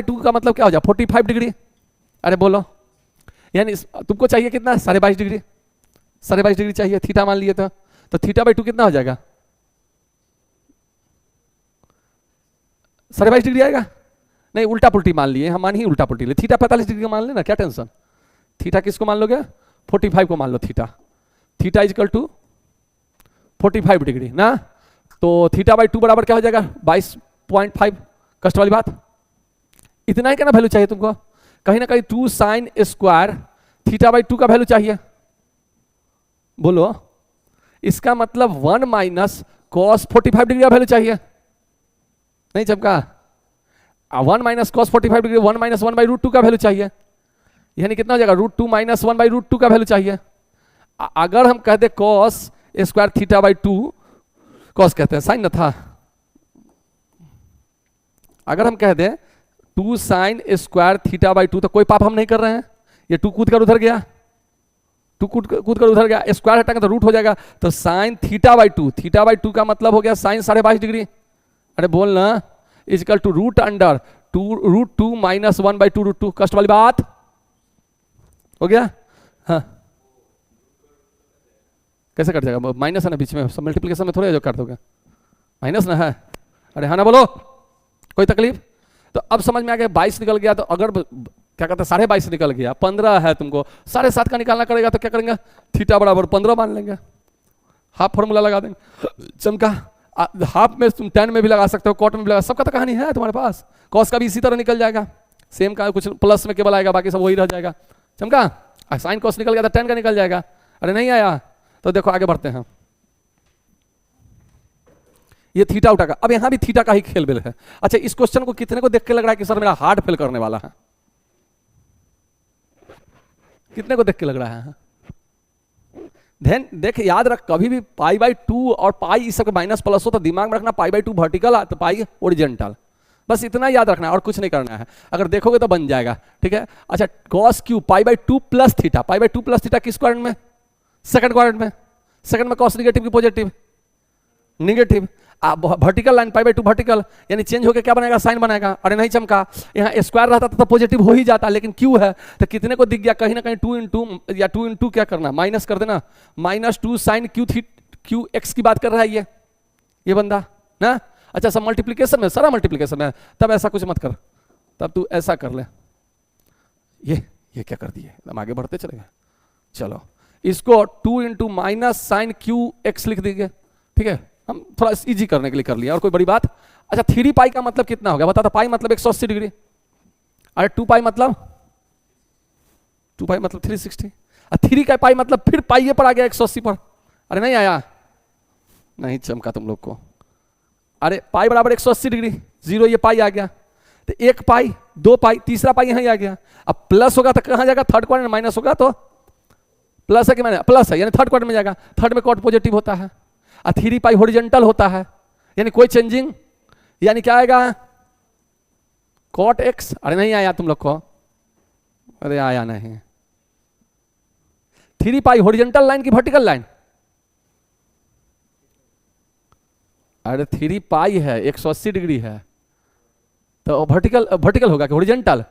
टू का मतलब क्या हो जाए? 45 डिग्री। अरे बोलो, यानी तुमको चाहिए कितना? 22.5 डिग्री। 22.5 डिग्री चाहिए, थीटा मान लिए तो थीटा बाई टू कितना हो जाएगा? 22.5 डिग्री आएगा? नहीं, उल्टा पुल्टी मान लिए हम, मान ही उल्टा पुल्टी ले। थीटा 45 डिग्री का मान लेना, क्या टेंशन? थीटा किसको मान लोगे? 45 को मान लो। थीटा इजकल टू 45 डिग्री ना, तो थीटा बाई टू बराबर क्या हो जाएगा? 22.5। कष्ट वाली बात, इतना ही क्या ना वैल्यू चाहिए तुमको? कहीं ना कहीं 2 sine square theta by two का वैल्यू चाहिए। बोलो, इसका मतलब 1 माइनस कॉस 45 डिग्री का वैल्यू चाहिए। नहीं चमका? 1 minus cos 45 degree 1 minus 1 by root two का वैल्यू चाहिए, यानी कितना हो जाएगा? √2 माइनस 1 बाई रूट टू का वैल्यू चाहिए। अगर हम कहते cos square theta by two, cos कहते हैं, साइन न था, अगर हम कह दें 2 sine square theta by to, तो कोई पाप हम नहीं कर रहे हैं। ये 2 कूद कर उधर गया, 2 कूद कर उधर गया, स्क्वायर हटाएंगे तो रूट हो जाएगा, तो साइन थीटा बाई टू का मतलब हो गया साइन 22.5 डिग्री। अरे बोल ना, is equal to root under √2 minus 1 by two √2। कष्ट वाली बात हो गया? हाँ, कैसे कट जाएगा? माइनस है ना बीच में, सब मल्टीप्लिकेशन में थोड़े जो कर दोगे, माइनस ना है। अरे हाँ ना बोलो, कोई तकलीफ? तो अब समझ में आ गया, 22 निकल गया, तो अगर क्या कहते हैं 22.5 निकल गया, 15 है तुमको, 7.5 का निकालना करेगा, तो क्या करेंगे? थीटा बराबर 15 मान लेंगे, हाफ फॉर्मूला लगा देंगे। चमका, हाफ में तुम 10 में भी लगा सकते हो, कॉट में भी लगा, सबका तो कहानी है तुम्हारे पास। कॉस का भी इसी तरह निकल जाएगा, सेम का, कुछ प्लस में केवल आएगा, बाकी सब वही रह जाएगा। चमका, साइन कॉस निकल गया तो 10 का निकल जाएगा। अरे नहीं आया तो देखो आगे बढ़ते हैं। ये थीटा उठा का, अब यहां भी थीटा का ही खेल बिल है। अच्छा, इस क्वेश्चन को कितने को देख के लग रहा है कि सर मेरा हार्ड फेल करने वाला है? कितने को देख के लग रहा है? ध्यान देख, याद रख, कभी भी पाई बाई टू और पाई इस सब माइनस प्लस हो तो दिमाग में रखना पाई बाई टू वर्टिकल तो पाई ओरिजेंटल, बस इतना याद रखना है और कुछ नहीं करना है। अगर देखोगे तो बन जाएगा, ठीक है। अच्छा, cos Q pi by two plus theta, pi by two plus theta किस क्वाड्रेंट में? सेकंड क्वाड्रेंट में। सेकंड में कॉस निगेटिव की positive? Negative. Vertical line pi by two vertical, यानी चेंज होकर क्या बनेगा? साइन बनेगा। अरे नहीं चमका, यहाँ स्क्वायर रहता तो पॉजिटिव हो ही जाता, लेकिन क्यू है तो कितने को दिख गया? कहीं ना कहीं 2 इंटू या 2 इंटू क्या करना? माइनस कर देना, -2 साइन क्यू एक्स की बात कर रहा है ये बंदा ना। अच्छा, सब मल्टीप्लीकेशन में, सारा मल्टीप्लीकेशन में, तब ऐसा कुछ मत कर, तब तू ऐसा कर ले। ये क्या कर दिए? हम आगे बढ़ते चलेगा। चलो, इसको 2 into minus sine cube x लिख देंगे, ठीक है, हम थोड़ा इजी करने के लिए कर लिया, और कोई बड़ी बात। अच्छा, 3 पाई का मतलब कितना हो गया? बता। तो पाई मतलब 180 डिग्री। अरे 2 पाई मतलब 360। 3 का पाई मतलब फिर पाई ये पर आ गया 180 पर। अरे नहीं आया? नहीं चमका तुम लोग को। अरे पाई बराबर 180 डिग्री, 0 ये पाई आ गया, तो 1 पाई 2 पाई, तीसरा पाई यहीं आ गया। अब प्लस होगा तो कहां जाएगा? Third quadrant. माइनस होगा तो प्लस है कि मैंने? प्लस है, यानी थर्ड क्वाड्रेंट में जाएगा। थर्ड में कॉट पॉजिटिव होता है, 3 पाई हॉरिजॉन्टल होता है, यानी कोई चेंजिंग, यानी क्या आएगा? Cot x. अरे नहीं आया तुम लोग को? अरे आया नहीं। 3 पाई हॉरिजॉन्टल लाइन की वर्टिकल लाइन? अरे 3 पाई है, 180 डिग्री है, तो वर्टिकल होगा कि हॉरिजॉन्टल?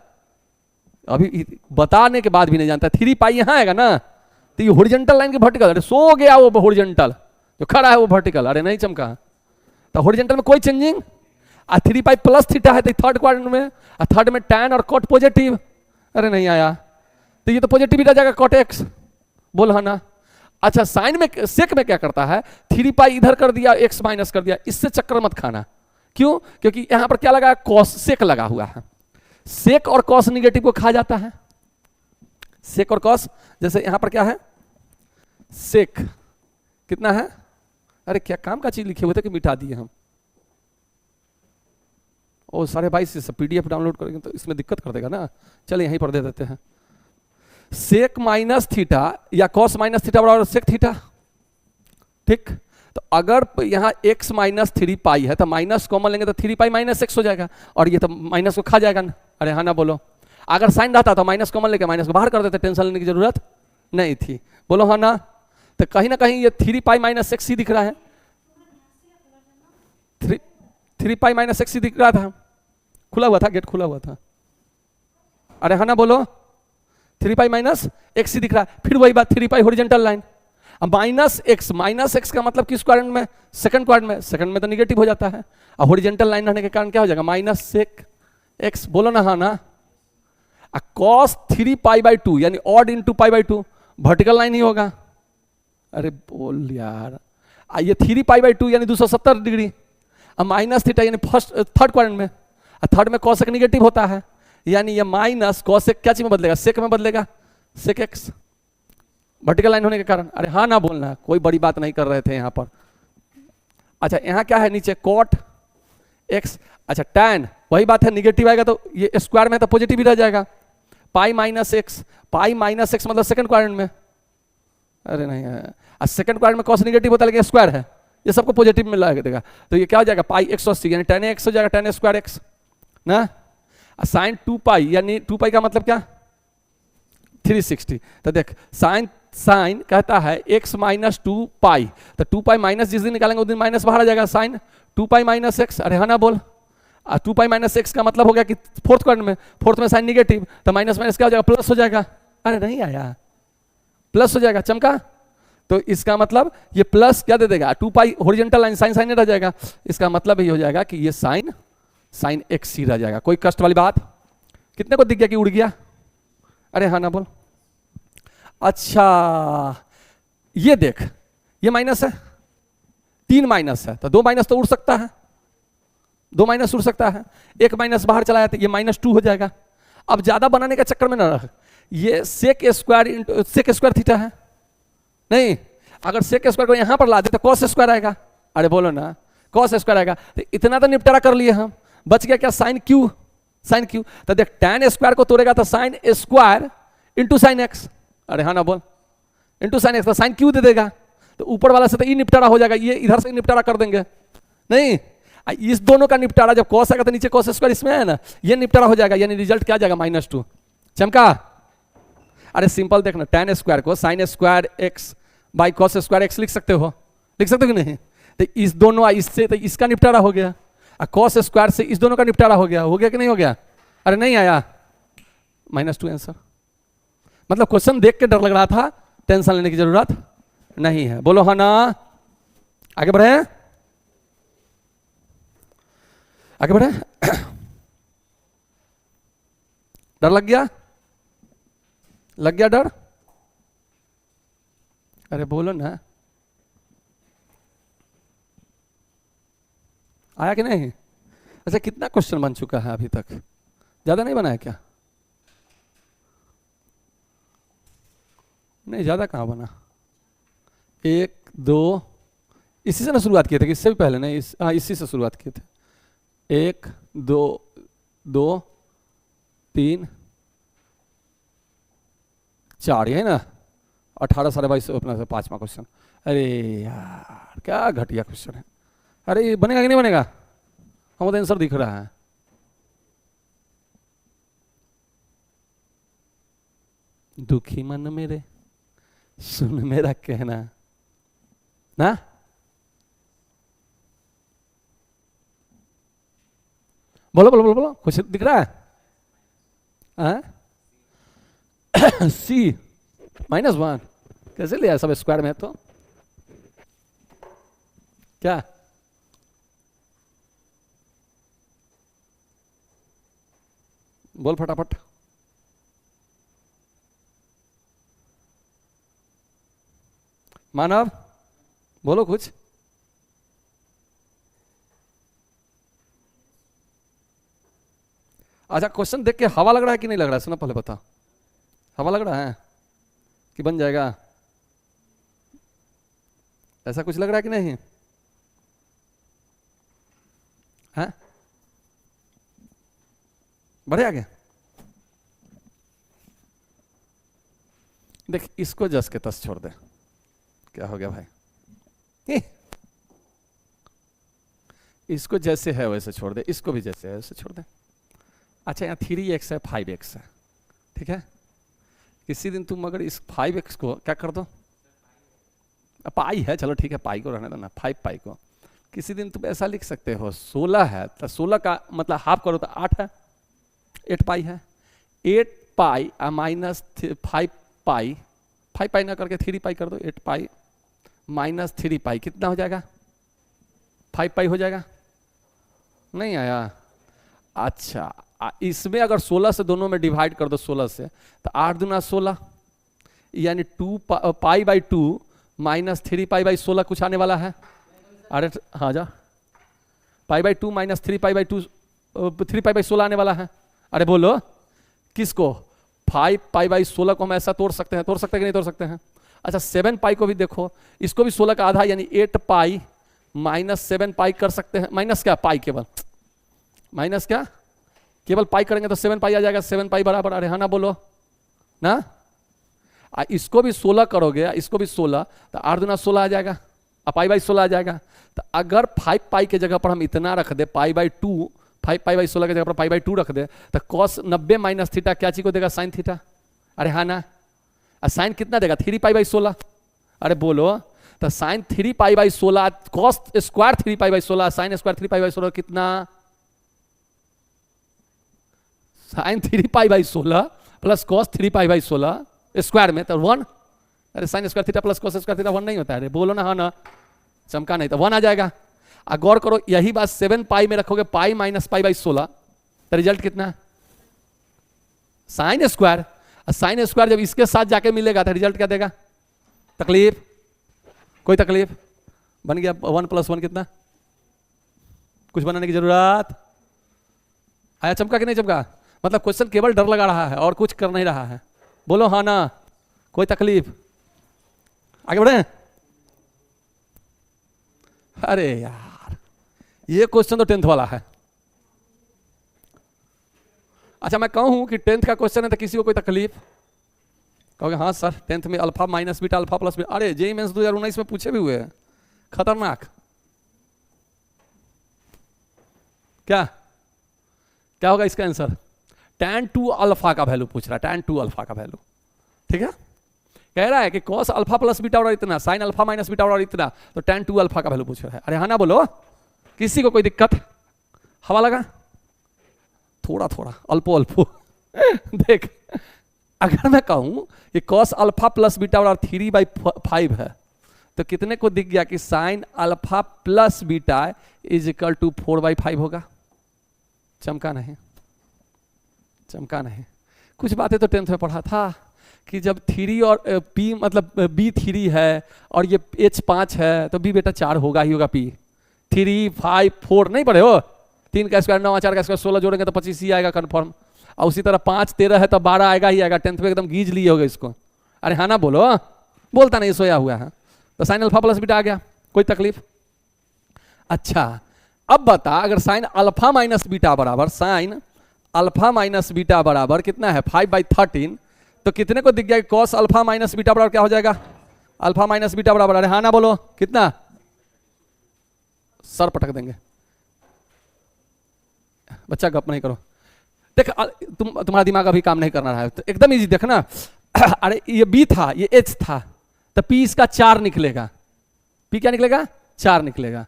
अभी बताने के बाद भी नहीं जानता। 3 पाई यहां आएगा ना, तो ये हॉरिजॉन्टल लाइन की वर्टिकल। अरे सो गया वो हॉरिजॉन्टल, जो खड़ा है वो वर्टिकल। अरे नहीं चमका, तो हॉरिजॉन्टल में कोई चेंजिंग। 3 पाई प्लस थीटा है तो थर्ड क्वाड्रेंट में, थर्ड में टैन और कॉट पॉजिटिव। अरे नहीं आया, तो ये तो पॉजिटिव ही रह जाएगा, कॉट एक्स। बोल है ना। अच्छा, साइन में, सेक में क्या करता है? 3 पाई इधर कर दिया, एक्स माइनस कर दिया। इससे चक्कर मत खाना। क्यों? क्योंकि यहां पर क्या लगा है? कॉस, सेक लगा हुआ है। सेक और कॉस निगेटिव को खा जाता है। सेक और कॉस, जैसे यहां पर क्या है? सेक कितना है? अरे क्या काम का चीज लिखे हुए थे कि मिटा दिए हम? ओ 22.5 से PDF डाउनलोड करेंगे तो इसमें दिक्कत कर देगा ना। चलिए यहीं पर दे देते हैं। सेक माइनस थीटा या कॉस माइनस थीटा बराबर सेक थीटा, ठीक। तो अगर यहां x माइनस 3 पाई है तो माइनस कॉमन लेंगे तो 3 पाई माइनस एक्स हो जाएगा, और ये तो माइनस को खा जाएगा ना। अरे हाँ ना बोलो। अगर साइन रहता तो माइनस कॉमन लेके माइनस को बाहर कर देते, टेंशन लेने की जरूरत नहीं थी। बोलो हाँ ना। तो कहीं ना कहीं ये 3 पाई माइनस एक्स ही दिख रहा है। 3 3 पाई माइनस एक्स ही दिख रहा था, खुला हुआ था, गेट खुला हुआ था। अरे हाँ ना बोलो, 3 पाई माइनस एक्स ही दिख रहा है। फिर वही बात, 3 पाई हॉरिजॉन्टल लाइन, अब माइनस एक्स का मतलब किस क्वाड्रेंट में? सेकंड क्वाड्रेंट में। सेकंड में तो निगेटिव हो जाता है, और हॉरिजॉन्टल लाइन रहने के कारण क्या हो जाएगा? Minus sec x. बोलो ना हाँ ना। कॉस 3 पाई बाई 2 यानी odd into pi by 2 vertical line ही होगा। अरे बोल यार, ये 3 पाई बाई 2 यानी 270 डिग्री, अब माइनस थीटा यानी थर्ड क्वाड्रेंट में, थर्ड में कॉसेक निगेटिव होता है, यानी ये माइनस कॉसेक क्या चीज में बदलेगा? सेक में बदलेगा, सेक एक्स, वर्टिकल लाइन होने के कारण। अरे हाँ ना बोलना, कोई बड़ी बात नहीं कर रहे थे यहाँ पर। अच्छा यहाँ क्या है नीचे? Cot x. अच्छा टैन, वही बात है, निगेटिव आएगा तो ये स्क्वायर में तो पॉजिटिव ही रह जाएगा। Pi minus x, pi minus x मतलब सेकंड क्वाड्रेंट में। अरे नहीं है, सेकंड क्वाड्रेंट में कॉस निगेटिव होता है लेकिन स्क्वायर है, ये सबको पॉजिटिव में लगेगा, तो ये क्या हो जाएगा? पाई 180 यानी टेन एक्स हो जाएगा, टेन स्क्वायर एक्स ना। साइन 2 पाई यानी 2 पाई का मतलब क्या? 360। तो देख साइन कहता है x माइनस 2 पाई, तो 2 पाई माइनस जिस दिन निकालेंगे उस दिन माइनस बाहर आ जाएगा, साइन 2 पाई माइनस एक्स। अरे हाँ ना बोल, 2 पाई माइनस एक्स का मतलब हो गया कि फोर्थ क्वाड्रेंट में साइन निगेटिव, तो माइनस माइनस क्या हो जाएगा? प्लस हो जाएगा। अरे नहीं आया, प्लस हो जाएगा, चमका। तो इसका मतलब ये प्लस क्या दे देगा? 2 पाई हॉरिजॉन्टल लाइन, साइन साइन रह जाएगा, इसका मतलब ये हो जाएगा कि ये साइन एक्स ही रह जाएगा। कोई कष्ट वाली बात? कितने को दिख गया कि उड़ गया? अरे हाँ ना बोल। अच्छा ये देख, ये माइनस है, 3 माइनस है, तो 2 माइनस तो उड़ सकता है, 2 माइनस उड़ सकता है, 1 माइनस बाहर चला जाता है, ये -2 हो जाएगा। अब ज्यादा बनाने के चक्कर में ना रख, ये सेक स्क्वायर थीटा है नहीं, अगर सेक स्क्वायर को यहां पर ला दे तो कॉस स्क्वायर आएगा। अरे बोलो ना, कॉस स्क्वायर आएगा। तो इतना तो निपटारा कर लिए हम, बच गया क्या? Sine cube, sine cube. तो देख tan स्क्वायर को तोड़ेगा तो sine square into sine x. अरे हाँ ना बोल, इंटू साइन एक्स, तो साइन क्यू दे देगा, तो ऊपर वाला से तो ये निपटारा हो जाएगा, ये इधर से निपटारा कर देंगे नहीं। इस दोनों का निपटारा जब कॉस आएगा तो नीचे कॉस स्क्वायर इसमें है ना, ये निपटारा हो जाएगा, यानी रिजल्ट क्या आ जाएगा? -2। चमका। अरे सिंपल देखना, tan स्क्वायर को sign square x by cos square x लिख सकते हो कि नहीं? तो इस दोनों इससे तो इसका निपटारा हो गया, कॉस स्क्वायर से इस दोनों का निपटारा हो गया कि नहीं हो गया? अरे नहीं आया, -2 आंसर। मतलब क्वेश्चन देख के डर लग रहा था, टेंशन लेने की जरूरत नहीं है। बोलो हाँ ना। आगे बढ़े, आगे बढ़े। डर लग गया? लग गया डर? अरे बोलो ना, आया कि नहीं? अच्छा कितना क्वेश्चन बन चुका है अभी तक? ज्यादा नहीं बना है क्या? नहीं ज्यादा कहाँ बना, 1 2, इसी से ना शुरुआत किए थे कि इससे भी पहले? नहीं इसी से शुरुआत किए थे। 1 2 2 3 4, ये है ना 18 साढ़े 22 अपना 5वां क्वेश्चन। अरे यार क्या घटिया क्वेश्चन है। अरे ये बनेगा कि नहीं बनेगा? हमको तो आंसर दिख रहा है। दुखी मन मेरे सुन मेरा कहना ना, बोलो बोलो बोलो बोलो, कुछ दिख रहा है? C -1 कैसे लिया? सब स्क्वायर में तो क्या? बोल फटाफट। मानव बोलो कुछ। अच्छा क्वेश्चन देख के हवा लग रहा है कि नहीं लग रहा है? सुना पहले बता, हवा लग रहा है कि बन जाएगा? ऐसा कुछ लग रहा है कि नहीं? है बढ़े आगे। देख इसको जस के तस छोड़ दे, क्या हो गया भाई? इसको जैसे है वैसे छोड़ दे, इसको भी जैसे है वैसे छोड़ दे। अच्छा यहाँ 3x है 5x है, ठीक है? किसी दिन तुम अगर इस 5x को क्या कर दो, पाई है, चलो ठीक है पाई को रहने दो ना, 5 पाई को किसी दिन तुम ऐसा लिख सकते हो 16 है तो 16 का मतलब हाफ करो तो 8 है, 8 पाई है, 8 पाई माइनस 5 पाई, 5 पाई ना करके 3 पाई कर दो, 8 पाई माइनस 3 पाई कितना हो जाएगा, 5 पाई हो जाएगा। नहीं आया? अच्छा इसमें अगर 16 से दोनों में डिवाइड कर दो 16 से तो 8 दूना 16 यानी 2 पाई बाई 2 माइनस 3 पाई बाई 16 कुछ आने वाला है। अरे हाँ जा, पाई by 2 minus 3 pi by 2 3 pi by 16 आने वाला है। अरे बोलो किसको? 5 पाई बाई 16 को हम ऐसा तोड़ सकते हैं, तोड़ सकते हैं कि नहीं तोड़ सकते हैं? अच्छा 7 पाई को भी देखो, इसको भी 16 का आधा यानी 8 पाई माइनस 7 पाई कर सकते हैं। माइनस क्या? पाई केवल, माइनस क्या? केवल पाई करेंगे तो 7 पाई आ जाएगा, 7 पाई बराबर, अरे हाँ ना बोलो ना। इसको भी 16 करोगे, इसको भी 16 तो 8 दूना 16 आ जाएगा, पाई बाई 16 आ जाएगा। तो अगर 5 पाई के जगह पर हम इतना रख दे पाई बाई 2, 5 पाई बाई 16 के जगह पर पाई बाई 2 रख दे तो कॉस 90 माइनस थीटा क्या चीज को देगा? Sine theta. अरे हाँ ना, साइन कितना देगा? 3 पाई बाई 16। अरे बोलो तो sine 3 pi by 16 cos square 3 pi by 16 sine square 3 pi by 16 कितना? Sine 3 pi by 16 plus cos 3 pi by 16 square में तो 1। अरे sine square theta plus cos square theta 1 नहीं होता है? अरे बोलो ना हाँ ना, चमका नहीं तो 1 आ जाएगा। गौर करो यही बात 7 पाई में रखोगे पाई माइनस पाई बाई 16 तो रिजल्ट कितना? Sine square. साइन स्क्वायर जब इसके साथ जाके मिलेगा तो रिजल्ट क्या देगा? तकलीफ? कोई तकलीफ? बन गया 1 प्लस 1 कितना? कुछ बनाने की जरूरत? आया चमका कि नहीं चमका? मतलब क्वेश्चन केवल डर लगा रहा है और कुछ कर नहीं रहा है। बोलो हाँ ना, कोई तकलीफ? आगे बढ़े। अरे यार ये क्वेश्चन तो 10th वाला है। अच्छा मैं कहूं कि 10th का क्वेश्चन है तो किसी को कोई तकलीफ? कहोगे हाँ सर 10th में alpha minus beta alpha plus beta, अरे जेईई मेंस 2019 में पूछे भी हुए हैं, खतरनाक। क्या क्या होगा इसका आंसर? tan 2 अल्फा का वैल्यू पूछ रहा है, tan 2 अल्फा का वैल्यू। ठीक है, कह रहा है कि cos अल्फा प्लस बीटा और इतना, sin अल्फा माइनस बीटा और इतना, तो tan 2 अल्फा का वैल्यू पूछ रहा है। अरे हाँ ना बोलो, किसी को कोई दिक्कत? हवा लगा? थोड़ा थोड़ा अल्पो अल्पो देख अगर मैं कहूं कि cos अल्फा प्लस बीटा और 3/5 है तो कितने को दिख गया कि sin alpha plus beta is equal to 4/5 होगा? चमका नहीं? चमका नहीं? कुछ बातें तो 10th में पढ़ा था कि जब 3 और P मतलब B3 है और ये H5 है तो B बेटा 4 होगा ही होगा। P 3 5 4 नहीं पढ़े हो? 3 का स्क्वायर 9, 4 का स्क्वायर 16 जोड़ेंगे तो 25 ही आएगा कन्फर्म। और उसी तरह 5 13 है तो 12 आएगा ही आएगा। 10th में एकदम गीज लिए होगा इसको। अरे हाँ ना बोलो, बोलता नहीं सोया हुआ है। तो साइन अल्फा प्लस बीटा आ गया, कोई तकलीफ? अच्छा अब बता, अगर साइन अल्फा माइनस बीटा बराबर, साइन अल्फा माइनस बीटा बराबर कितना है? 5/13, तो कितने को दिख गया कि cos अल्फा माइनस बीटा बराबर क्या हो जाएगा? अल्फा माइनस बीटा बराबर, अरे हाँ ना बोलो कितना? सर पटक देंगे। बच्चा गप नहीं करो। देख तुम्हारा दिमाग अभी काम नहीं करना रहा है तो एकदम इजी देखना। अरे ये B था, ये H था, तो P इसका 4 निकलेगा। P क्या निकलेगा? 4 निकलेगा।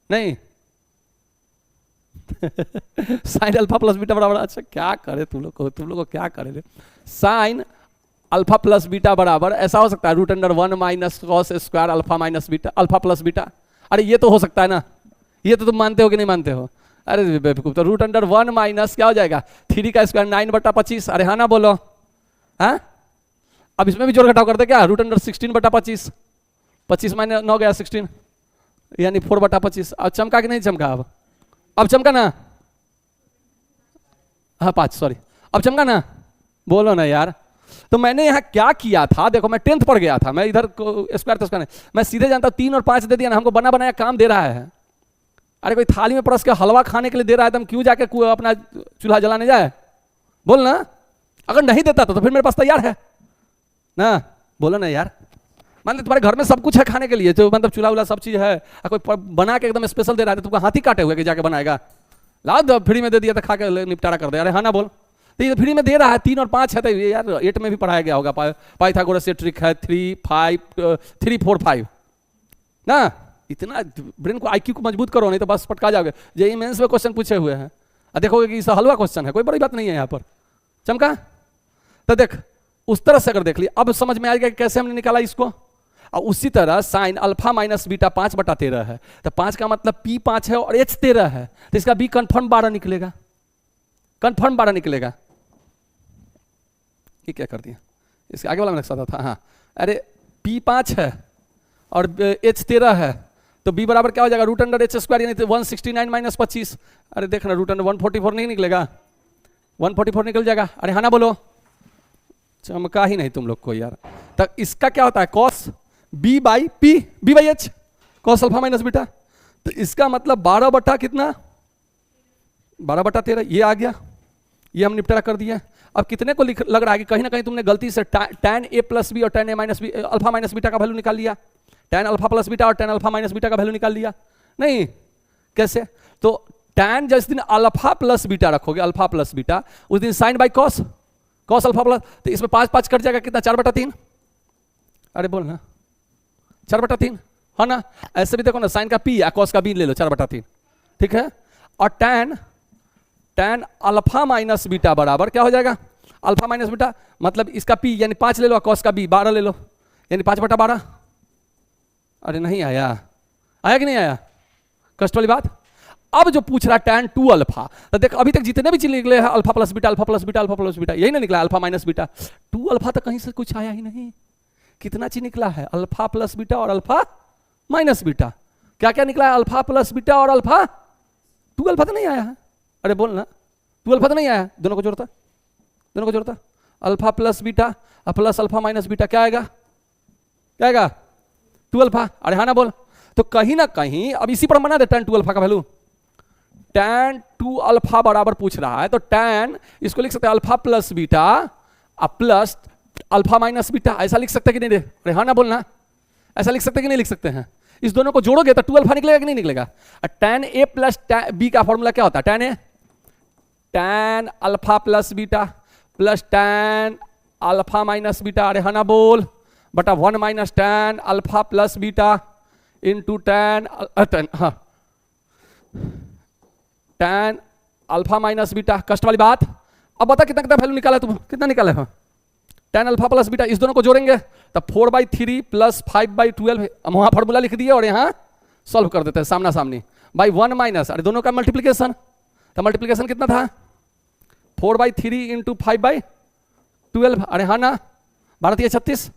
नहीं साइन अल्फा प्लस बीटा बराबर, अच्छा क्या करे तुम लोग को क्या करे? साइन अल्फा प्लस बीटा बराबर ऐसा हो सकता है √1 minus cos square alpha minus beta alpha plus beta. अरे ये तो हो सकता है ना, ये तो तुम मानते हो कि नहीं मानते हो? अरे बेवकूफ, तो √1 माइनस क्या हो जाएगा? 3 का स्क्वायर 9/25। अरे हाँ ना बोलो, हाँ? अब इसमें भी जोड़ घटाव करते क्या? √16/25, 25 माइनस 9 गया 16 यानी 4/25। अब चमका कि नहीं चमका? अब चमका ना? हाँ 5 सॉरी, अब चमका ना? बोलो ना यार। तो मैंने यहाँ क्या किया था, देखो मैं 10th पढ़ गया था, मैं इधर स्क्वायर तो स्क्वायर नहीं, मैं सीधे जानता हूँ 3 और 5 दे दिया ना, हमको बना बनाया काम दे रहा है। अरे कोई थाली में परस के हलवा खाने के लिए दे रहा है तो हम क्यों जाके अपना चूल्हा जलाने जाए? बोल ना। अगर नहीं देता तो फिर मेरे पास तैयार है ना, बोलो ना यार। मान लो तुम्हारे घर में सब कुछ है खाने के लिए, जो मतलब चूल्हा वूल्हा सब चीज है, कोई बना के एकदम स्पेशल दे रहा है तो तुमको हाथी काटे हुए कि जाके बनाएगा? लाओ फ्री में दे दिया तो खा के निपटारा कर दे। अरे हाँ ना बोल। तो ये फ्री में दे रहा है, 3 और 5 है तो ये यार 8 में भी पढ़ाया गया होगा, पाइथागोरस से ट्रिक है 3 4 5 ना। इतना ब्रेन को, आईक्यू को मजबूत करो, नहीं तो बस पटका जाओगे। जेईई मेंस में क्वेश्चन पूछे हुए हैं, देखोगे कि इसका हलवा क्वेश्चन है, कोई बड़ी बात नहीं है यहाँ पर। चमका? तो देख उस तरह से अगर देख लिया, अब समझ में आएगा कि कैसे हमने निकाला इसको। और उसी तरह साइन अल्फा माइनस बीटा 5/13 है, तो 5 का मतलब P 5 है और H 13 है, तो इसका B कन्फर्म 12 निकलेगा, कन्फर्म 12 निकलेगा। ये क्या कर दिया, इसके आगे वाला में नक्शा था। हाँ, अरे P 5 है और H 13 है, तो B बराबर क्या हो जाएगा, √H², यानी 169 माइनस 25। अरे देख ना, √144 नहीं निकलेगा, 144 निकल जाएगा। अरे हाँ ना बोलो, चमका ही नहीं तुम लोग को यार। तो इसका क्या होता है, cos B by P, B by H, cos alpha minus beta. तो इसका मतलब 12 बटा कितना, 12/13 ये आ गया, ये हम निपटारा कर दिया। अब कितने को लग रहा है कि कहीं ना कहीं तुमने गलती से tan A प्लस बी और tan A minus b, alpha minus beta का वैल्यू निकाल लिया, tan अल्फा प्लस बीटा और tan अल्फा माइनस बीटा का वैल्यू निकाल लिया। नहीं, कैसे? तो tan जिस दिन अल्फा प्लस बीटा रखोगे, अल्फा प्लस बीटा, उस दिन sine by cos, cos alpha plus, तो इसमें 5 कट जाएगा, कितना, 4/3। अरे बोल ना, 4/3 है ना। ऐसे भी देखो ना, साइन का P या कॉस का B ले लो, 4/3, ठीक है। और tan अल्फा माइनस बीटा बराबर क्या हो जाएगा, अल्फा माइनस बीटा मतलब इसका P यानी 5 ले लो, कॉस का B 12 ले लो, यानी 5/12। अरे नहीं आया, आया कि नहीं आया, कष्ट वाली बात। अब जो पूछ रहा है tan 2 अल्फा, तो देख अभी तक जितने भी चीज निकले हैं alpha plus beta, alpha plus beta, alpha plus beta, यही ना निकला अल्फा माइनस बीटा। 2 अल्फा तो कहीं से कुछ आया ही नहीं। कितना चीज निकला है, अल्फा प्लस बीटा और अल्फा माइनस बीटा। क्या क्या निकला है, अल्फा प्लस बीटा और अल्फा। 2 अल्फा तो नहीं आया है, अरे बोल ना, 2 अल्फा तो नहीं आया। दोनों को जोड़ता, दोनों को जोड़ता, alpha plus beta plus alpha minus beta, क्या आएगा, क्या आएगा, 2 अल्फा। अरे हाँ ना बोल। तो कहीं ना कहीं अब इसी पर बना दे tan 2 अल्फा का वैल्यू। tan 2 अल्फा बराबर पूछ रहा है, तो tan इसको लिख सकते हैं alpha plus beta plus alpha minus beta, ऐसा लिख सकते हैं कि नहीं? अरे हाँ ना बोलना, ऐसा लिख सकते हैं कि नहीं लिख सकते हैं? इस दोनों को जोड़ोगे तो 2 अल्फा निकलेगा कि नहीं निकलेगा। tan A प्लस B का फॉर्मूला क्या होता है, tan A, tan alpha plus beta plus tan alpha minus beta, अरे हाँ ना बोल, बटा 1 minus tan alpha plus beta into tan alpha minus beta. कष्ट वाली बात। अब बता कितना कितना वैल्यू निकाला तुम, कितना निकाले हो, tan अल्फा प्लस बीटा, इस दोनों को जोड़ेंगे तो 4/3 प्लस 5/12, हम वहां फॉर्मूला लिख दिए और यहाँ सॉल्व कर देते हैं सामना सामनी, बाई 1 माइनस, अरे दोनों का मल्टीप्लीकेशन, तो मल्टीप्लीकेशन कितना था, 4/3 इंटू 5/12, अरे हाँ ना, 12 36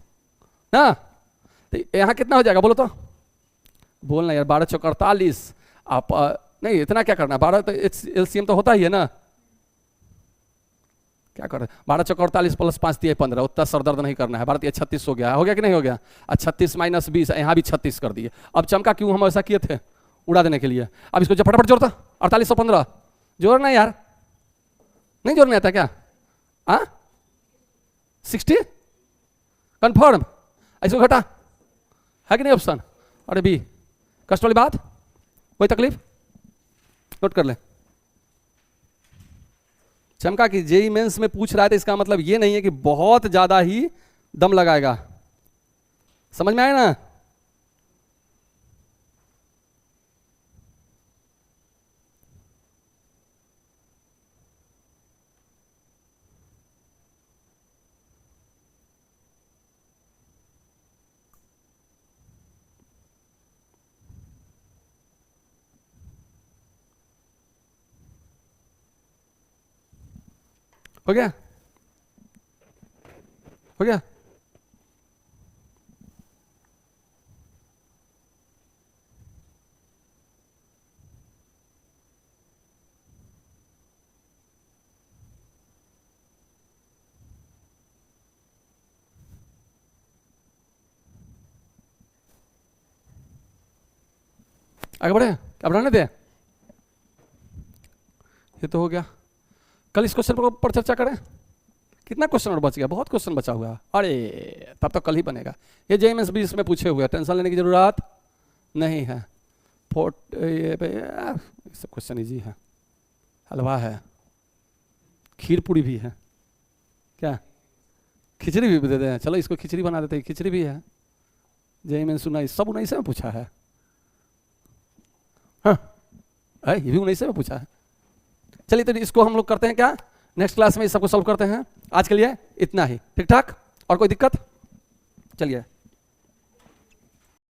ना। तो यहाँ कितना हो जाएगा बोलो तो, बोलना यार, 12 चौक 48। आप नहीं इतना क्या करना, 12 तो एलसीएम तो होता ही है ना, क्या कर रहे, 12 चौक 48 प्लस 5 दिए 15, उतना सरदर्द नहीं करना है। 12 36 हो गया, हो गया कि नहीं हो गया। 36 माइनस 20, यहाँ भी 36 कर दिए। अब चमका क्यों हम ऐसा किए थे, उड़ा देने के लिए। अब इसको जब फटाफट जोड़ता, 4815 जोड़ना यार, नहीं जोड़ना आता क्या, 60 कंफर्म, इसको घटा है कि नहीं ऑप्शन। अरे बी, कष्ट वाली बात, कोई तकलीफ, नोट कर ले। चमका कि जेईई मेंस में पूछ रहा है, तो इसका मतलब ये नहीं है कि बहुत ज्यादा ही दम लगाएगा। समझ में आया ना। हो गया, हो गया। आगे बढ़े, क्या बढ़ाने दे, ये तो हो गया। कल इस क्वेश्चन पर चर्चा करें। कितना क्वेश्चन और बच गया, बहुत क्वेश्चन बचा हुआ है। अरे तब तो कल ही बनेगा। ये जेईई मेंस भी इसमें पूछे हुए, टेंशन लेने की जरूरत नहीं है। ये सब क्वेश्चन इजी है, हलवा है, खीर पूरी भी है, क्या खिचड़ी भी दे दें, चलो इसको खिचड़ी बना देते हैं, खिचड़ी भी है। जेईई मेंस 19 सब 19 में पूछा है, ये भी 19 में पूछा है। चलिए तो इसको हम लोग करते हैं क्या, नेक्स्ट क्लास में इस सबको सॉल्व करते हैं। आज के लिए इतना ही, ठीक ठाक, और कोई दिक्कत? चलिए।